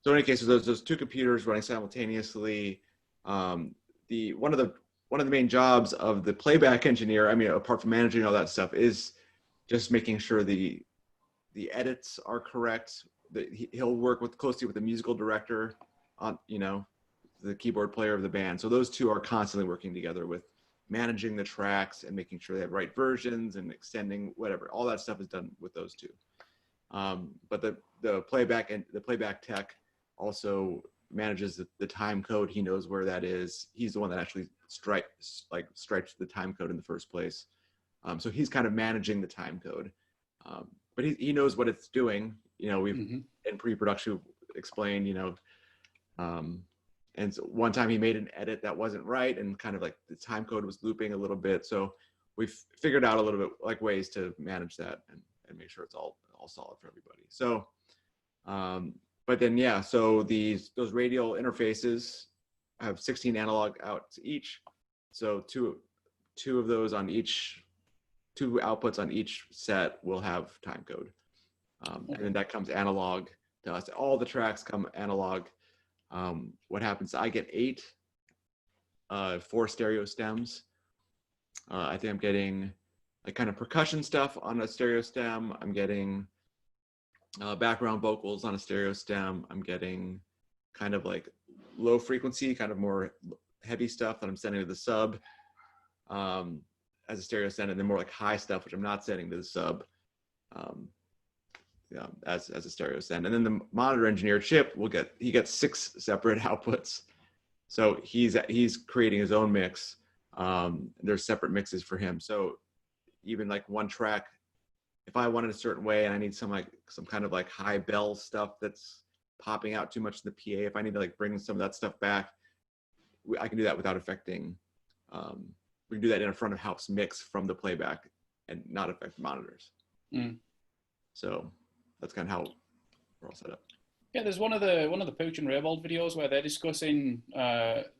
Speaker 3: So in any case, those 2 computers running simultaneously. One of the main jobs of the playback engineer, I mean, apart from managing all that stuff, is just making sure the edits are correct. That he'll work closely with the musical director on, you know, the keyboard player of the band. So those 2 are constantly working together with managing the tracks and making sure they have right versions and extending whatever. All that stuff is done with those 2. But the playback tech also manages the time code. He knows where that is. He's the one that actually stripes the time code in the first place. So he's kind of managing the time code. But he knows what it's doing. You know, we've in pre-production explained, you know, and so one time he made an edit that wasn't right, and kind of like the time code was looping a little bit. So we've figured out a little bit like ways to manage that and make sure it's all solid for everybody. So, but then, yeah, so those radial interfaces have 16 analog outs each. So two of those on each, 2 outputs on each set will have time code. And then that comes analog to us. All the tracks come analog. What happens, I get 8 4 stereo stems. I think I'm getting like kind of percussion stuff on a stereo stem. I'm getting background vocals on a stereo stem. I'm getting kind of like low frequency, kind of more heavy stuff that I'm sending to the sub as a stereo stem, and then more like high stuff, which I'm not sending to the sub as a stereo send. And then the monitor engineer, Chip, he gets 6 separate outputs. So he's creating his own mix. There's separate mixes for him. So even like one track, if I want it a certain way and I need some kind of like high bell stuff that's popping out too much in the PA, if I need to like bring some of that stuff back, I can do that without affecting, we can do that in a front of house mix from the playback and not affect the monitors. So that's kind of how we're all set up.
Speaker 1: Yeah, there's one of the Pooch and Raybold videos where they're discussing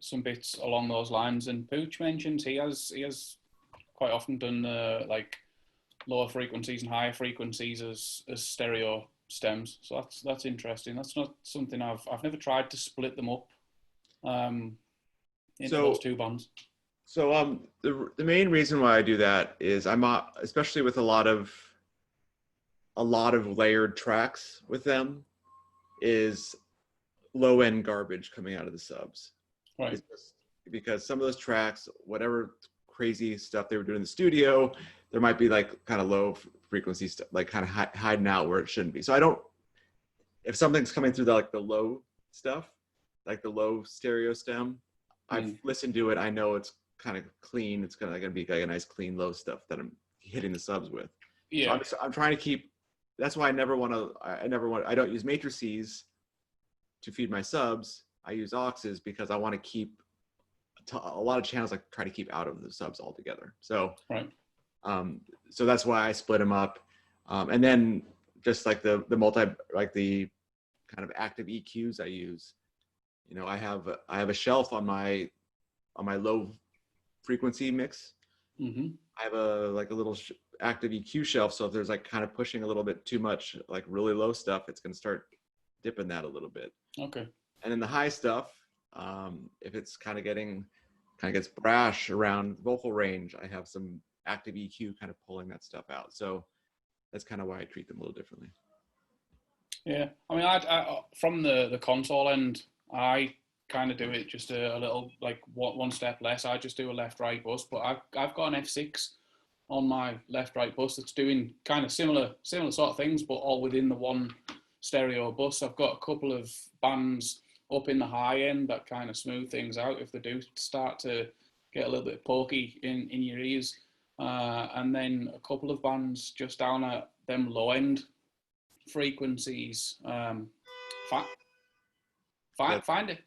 Speaker 1: some bits along those lines, and Pooch mentions he has quite often done like lower frequencies and higher frequencies as stereo stems. So that's interesting. That's not something I've never tried to split them up into those two bands.
Speaker 3: So the main reason why I do that is I'm especially with a lot of layered tracks with them is low end garbage coming out of the subs.
Speaker 1: Right.
Speaker 3: Because some of those tracks, whatever crazy stuff they were doing in the studio, there might be like kind of low frequency stuff, like kind of hiding out where it shouldn't be. So if something's coming through the low stuff, like the low stereo stem, I've listened to it. I know it's kind of clean. It's gonna be like a nice clean low stuff that I'm hitting the subs with.
Speaker 1: Yeah.
Speaker 3: So I'm trying to keep. That's why I don't use matrices to feed my subs. I use auxes because I want to keep a lot of channels I try to keep out of the subs altogether. So,
Speaker 1: right.
Speaker 3: So that's why I split them up. And then just like the kind of active EQs I use, I have a shelf on my low frequency mix.
Speaker 1: Mm-hmm.
Speaker 3: I have a little active EQ shelf. So if there's like kind of pushing a little bit too much, like really low stuff, it's going to start dipping that a little bit.
Speaker 1: Okay.
Speaker 3: And then the high stuff, if it's kind of gets brash around vocal range, I have some active EQ kind of pulling that stuff out. So that's kind of why I treat them a little differently.
Speaker 1: Yeah, I mean, I from the console end, I kind of do it just a little like one step less. I just do a left-right bus, but I've got an F6 on my left-right bus that's doing kind of similar sort of things, but all within the one stereo bus. I've got a couple of bands up in the high end that kind of smooth things out if they do start to get a little bit pokey in your ears, and then a couple of bands just down at them low end frequencies. Find it.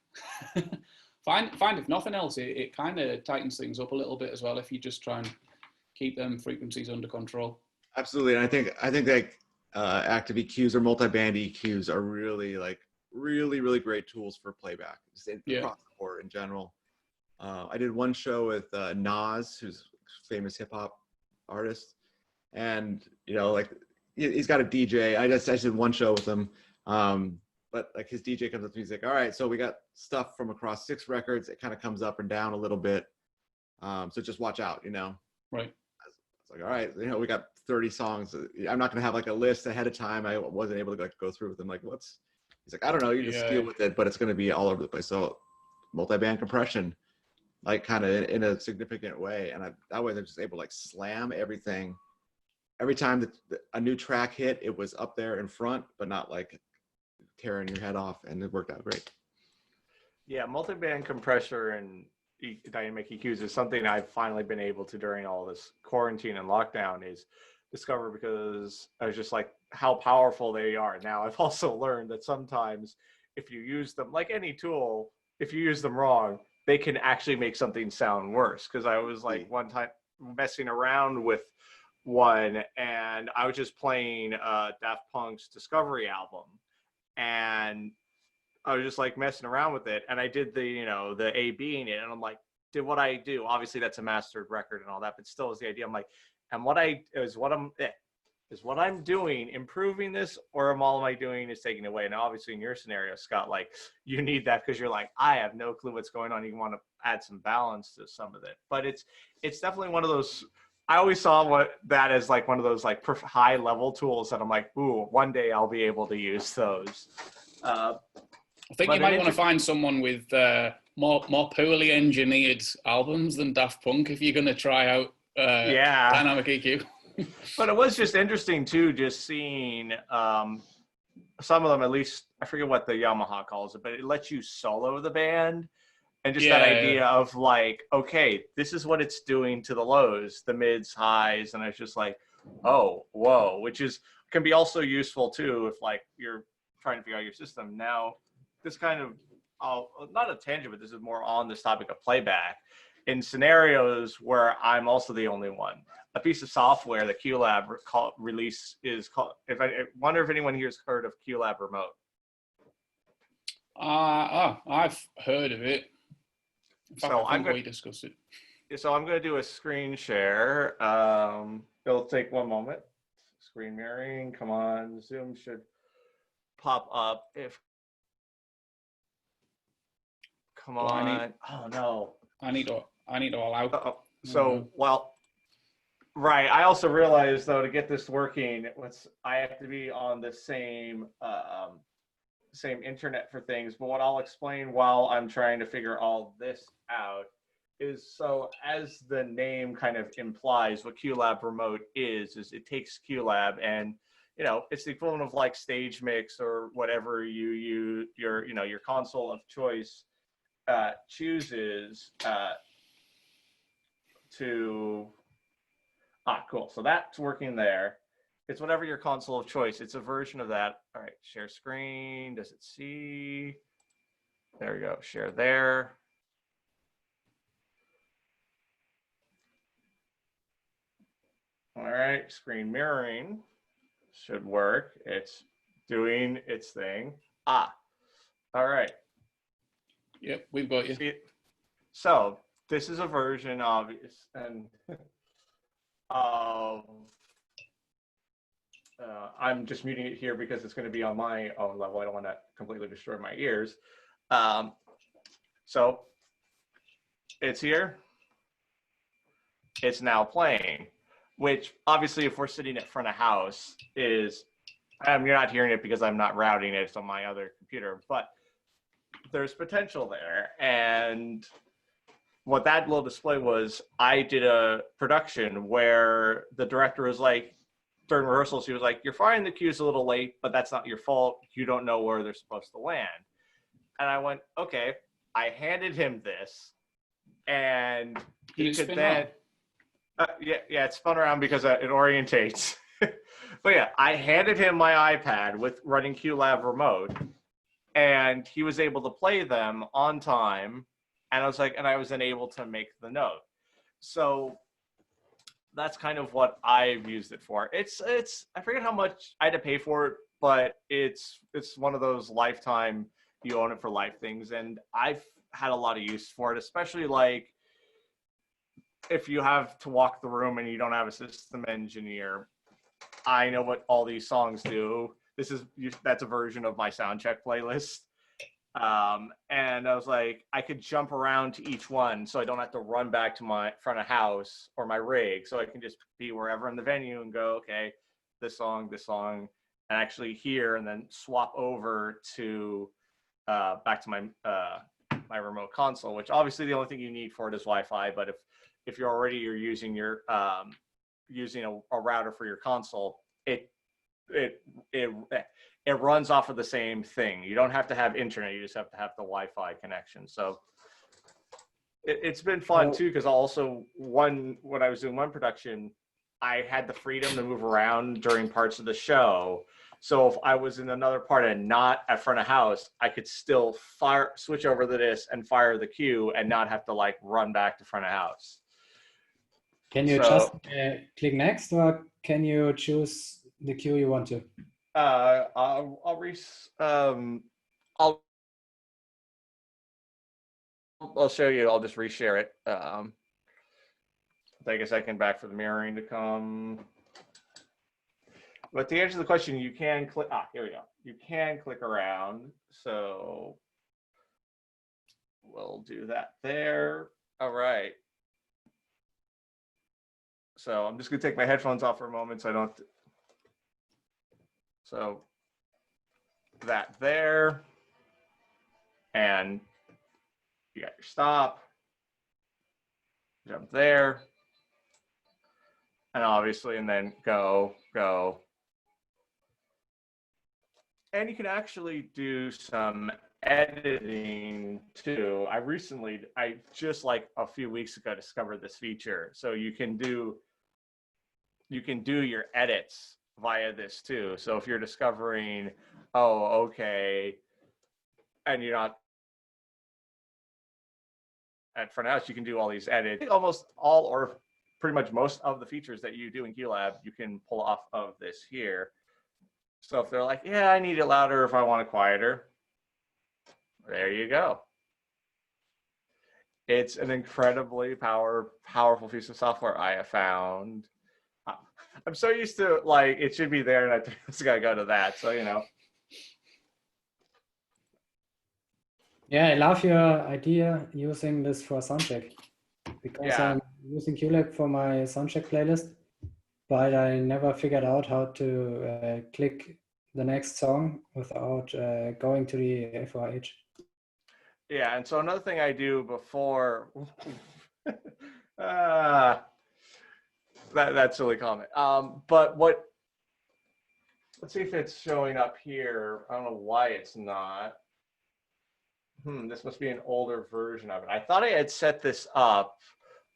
Speaker 1: find if nothing else, it kind of tightens things up a little bit as well if you just try and keep them frequencies under control.
Speaker 3: Absolutely, and I think like active EQs or multi-band EQs are really really great tools for playback, just across the board in general. I did one show with Nas, who's a famous hip hop artist, and like he's got a DJ. I just did one show with him, but like his DJ comes up to me, he's like, "All right, so we got stuff from across 6 records. It kind of comes up and down a little bit, so just watch out,
Speaker 1: Right.
Speaker 3: It's like, all right, we got 30 songs. I'm not gonna have like a list ahead of time. I wasn't able to like go through with them. Like, he's like, I don't know, you just deal with it, but it's gonna be all over the place. So multi-band compression, like kind of in a significant way, and that way they're just able to like slam everything. Every time that a new track hit, it was up there in front, but not like tearing your head off, and it worked out great.
Speaker 2: Yeah, multi-band compressor and dynamic EQs is something I've finally been able to, during all this quarantine and lockdown, is discover, because I was just like how powerful they are. Now I've also learned that sometimes if you use them, like any tool, if you use them wrong, they can actually make something sound worse. Because I was like one time messing around with one, and I was just playing Daft Punk's Discovery album, and I was just like messing around with it, and I did the A/B in it, and I'm like, did what I do. Obviously that's a mastered record and all that, but still is the idea. I'm like, and what I'm doing improving this, or all am I doing is taking it away? And obviously in your scenario, Scott, like you need that because you're like, I have no clue what's going on. You want to add some balance to some of it, but it's definitely one of those. I always saw that as like one of those like high level tools that I'm like, ooh, one day I'll be able to use those.
Speaker 1: I think you might want to find someone with more poorly engineered albums than Daft Punk if you're going to try out dynamic EQ.
Speaker 2: But it was just interesting too, just seeing some of them, at least I forget what the Yamaha calls it, but it lets you solo the band. And just that idea of like, okay, this is what it's doing to the lows, the mids, highs. And it's just like, oh, whoa, which can be also useful too if like you're trying to figure out your system. Now, this kind of, not a tangent, but this is more on this topic of playback. In scenarios where I'm also the only one, a piece of software that QLab release is called, I wonder if anyone here has heard of QLab Remote.
Speaker 1: I've heard of it. In fact,
Speaker 2: So
Speaker 1: I think we discussed it.
Speaker 2: So I'm going to do a screen share. It'll take one moment. Screen mirroring, come on. Zoom should pop up if, come
Speaker 1: Well,
Speaker 2: on. Oh no.
Speaker 1: I need to allow.
Speaker 2: Uh-oh. So, well, right. I also realized though, to get this working, I have to be on the same internet for things. But what I'll explain while I'm trying to figure all this out is, so as the name kind of implies, what QLab Remote is it takes QLab and, it's the equivalent of like Stage Mix or whatever your console of choice chooses to, cool. So that's working there. It's whatever your console of choice. It's a version of that. All right, share screen. Does it see? There we go. Share there. All right, screen mirroring should work. It's doing its thing. All right.
Speaker 1: Yep, we've got you.
Speaker 2: So this is a version of I'm just muting it here because it's going to be on my own level. I don't want to completely destroy my ears. So it's here. It's now playing, which obviously if we're sitting at front of house is, you're not hearing it because I'm not routing it. It's on my other computer, but there's potential there. And what that little display was, I did a production where the director was like, during rehearsals, he was like, you're firing the cues a little late, but that's not your fault. You don't know where they're supposed to land. And I went, okay. I handed him this, and he could then, it spun around because it orientates. But yeah, I handed him my iPad with running QLab Remote, and he was able to play them on time. And I was like, and I was then able to make the note. So that's kind of what I've used it for. It's I forget how much I had to pay for it, but it's one of those lifetime, you own it for life things. And I've had a lot of use for it, especially like if you have to walk the room and you don't have a system engineer. I know what all these songs do. That's a version of my sound check playlist. And I was like, I could jump around to each one so I don't have to run back to my front of house or my rig. So I can just be wherever in the venue and go, okay, this song, and actually hear and then swap over to back to my my remote console, which obviously the only thing you need for it is Wi-Fi. But if you're using your using a router for your console, it runs off of the same thing. You don't have to have internet. You just have to have the Wi-Fi connection. So it's been fun too, because when I was doing one production, I had the freedom to move around during parts of the show. So if I was in another part and not at front of house, I could still switch over to this and fire the cue and not have to like run back to front of house.
Speaker 4: Can you just click next, or can you choose the cue you want to?
Speaker 2: I'll show you. I'll just reshare it. Take a second back for the mirroring to come. But to answer the question, you can click. Here we go. You can click around. So we'll do that there. All right. So I'm just gonna take my headphones off for a moment so I don't. So that there, and you got your stop, jump there, and obviously, and then go. And you can actually do some editing too. I just like a few weeks ago discovered this feature. So you can do your edits via this too. So if you're discovering, okay, and you're not at front house, you can do all these edits. Almost all, or pretty much most of the features that you do in QLab, you can pull off of this here. So if they're like, yeah, I need it louder if I want it quieter, there you go. It's an incredibly powerful piece of software I have found. I'm so used to like it should be there, and I just gotta go to that. So
Speaker 4: Yeah, I love your idea using this for soundcheck, because
Speaker 2: Yeah.
Speaker 4: I'm using QLab for my soundcheck playlist, but I never figured out how to click the next song without going to the FOH.
Speaker 2: Yeah, and so another thing I do before that's silly comment. But let's see if it's showing up here. I don't know why it's not. This must be an older version of it. I thought I had set this up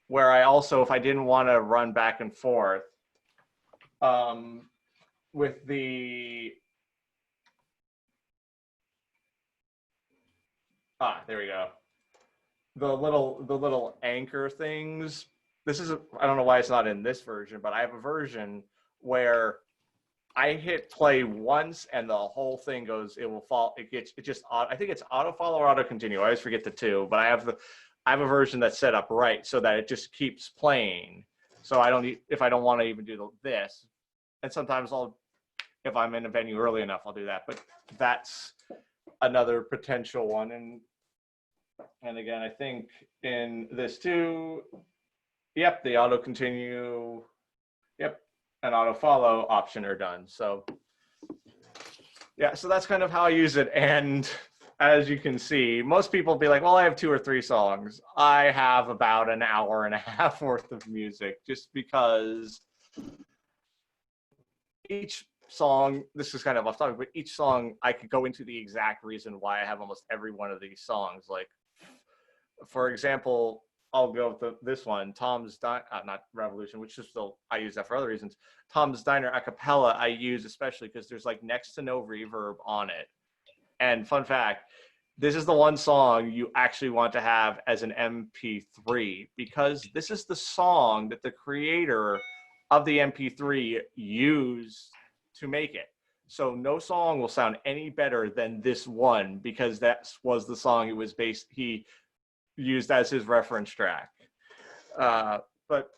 Speaker 2: where I also, if I didn't want to run back and forth, with the there we go. The little anchor things. This is I don't know why it's not in this version, but I have a version where I hit play once and the whole thing goes. It will fall. I think it's auto follow or auto continue. I always forget the two, but I have a version that's set up right so that it just keeps playing. So I don't need, if I don't want to even do this, and sometimes if I'm in a venue early enough, I'll do that. But that's another potential one. And again, I think in this too, yep, the auto continue, yep, and auto follow option are done. So yeah, so that's kind of how I use it. And as you can see, most people be like, well, I have 2 or 3 songs. I have about an hour and a half worth of music, just because each song, this is kind of off topic, but each song I could go into the exact reason why I have almost every one of these songs. Like, for example, I'll go with this one, Tom's not Revolution, which is still, I use that for other reasons. Tom's Diner a cappella I use especially because there's like next to no reverb on it. And fun fact, this is the one song you actually want to have as an MP3, because this is the song that the creator of the MP3 used to make it. So no song will sound any better than this one, because that was the song it was he used as his reference track. But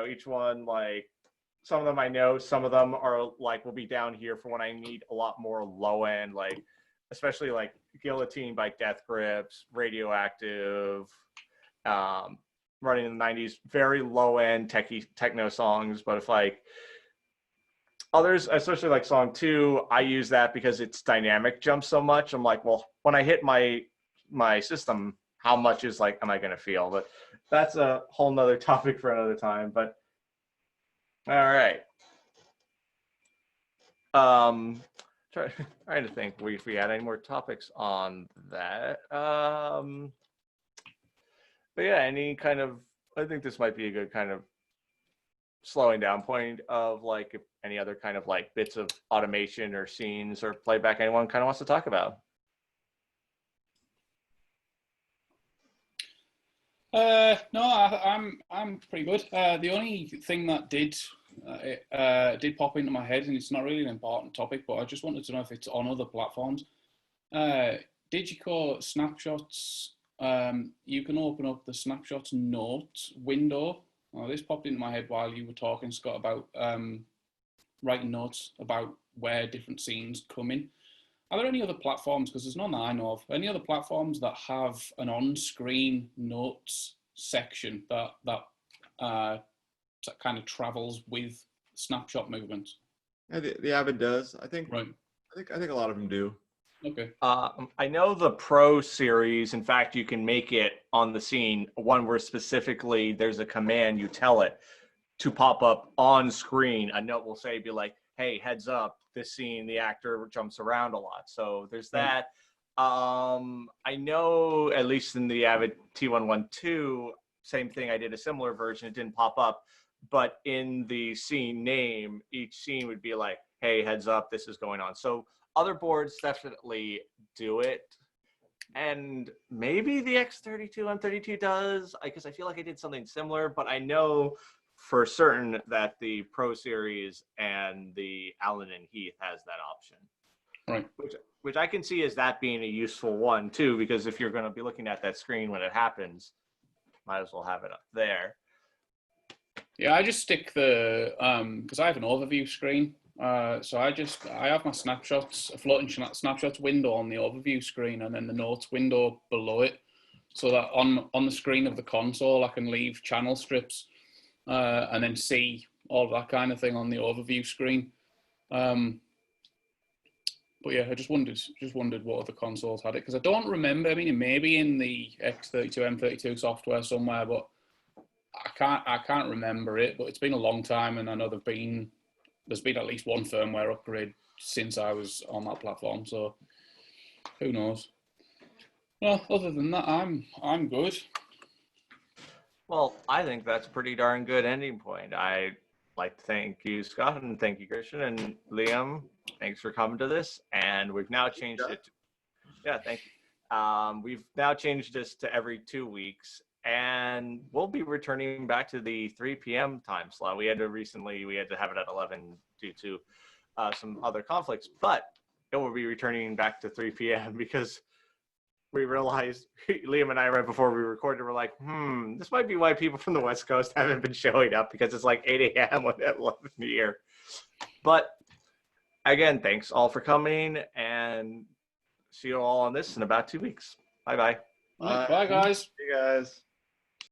Speaker 2: each one, like, some of them I know, some of them are like, will be down here for when I need a lot more low end, like especially like Guillotine by Death Grips, Radioactive, running in the 90s, very low end techno songs. But if like others, especially like song 2, I use that because it's dynamic jump so much. I'm like, well, when I hit my system, how much is like, am I going to feel? But that's a whole nother topic for another time. But all right. Trying to think if we had any more topics on that. But yeah, any kind of, I think this might be a good kind of slowing down point of like if any other kind of like bits of automation or scenes or playback anyone kind of wants to talk about.
Speaker 1: No, I'm pretty good. The only thing that did pop into my head, and it's not really an important topic, but I just wanted to know if it's on other platforms. Digicore snapshots. You can open up the snapshots notes window. This popped into my head while you were talking, Scott, about writing notes about where different scenes come in. Are there any other platforms, because there's none that I know of, any other platforms that have an on-screen notes section that kind of travels with snapshot movements?
Speaker 3: Yeah, the Avid does. I think.
Speaker 1: Right.
Speaker 3: I think a lot of them do.
Speaker 1: Okay.
Speaker 2: I know the Pro series, in fact, you can make it on the scene one where specifically there's a command you tell it to pop up on screen. A note will say, be like, hey, heads up, this scene, the actor jumps around a lot. So there's that. I know, at least in the Avid T112, same thing, I did a similar version. It didn't pop up, but in the scene name, each scene would be like, hey, heads up, this is going on. So other boards definitely do it. And maybe the X32, M32 does, because I feel like I did something similar, but I know for certain that the Pro Series and the Allen and Heath has that option.
Speaker 1: Right.
Speaker 2: Which I can see as that being a useful one too, because if you're going to be looking at that screen when it happens, might as well have it up there.
Speaker 1: Yeah, I just stick the because I have an overview screen. So I have my snapshots, a floating snapshots window on the overview screen, and then the notes window below it, so that on the screen of the console I can leave channel strips and then see all that kind of thing on the overview screen. But yeah, I just wondered what other consoles had it, because I don't remember. I mean, it may be in the X32, M32 software somewhere, but I can't remember it. But it's been a long time, and I know there's been at least one firmware upgrade since I was on that platform. So who knows? Well, other than that, I'm good.
Speaker 2: Well, I think that's a pretty darn good ending point. I'd like to thank you, Scott, and thank you, Christian, and Liam. Thanks for coming to this. And we've now changed it. Yeah, thank you. We've now changed this to every 2 weeks, and we'll be returning back to the 3 p.m. time slot. We had to have it at 11 due to some other conflicts, but it will be returning back to 3 p.m. because we realized, Liam and I, right before we recorded, were like, this might be why people from the West Coast haven't been showing up, because it's like 8 a.m. at 11 here. But again, thanks all for coming, and see you all on this in about 2 weeks. Bye-bye.
Speaker 1: Bye, guys.
Speaker 3: Hey guys.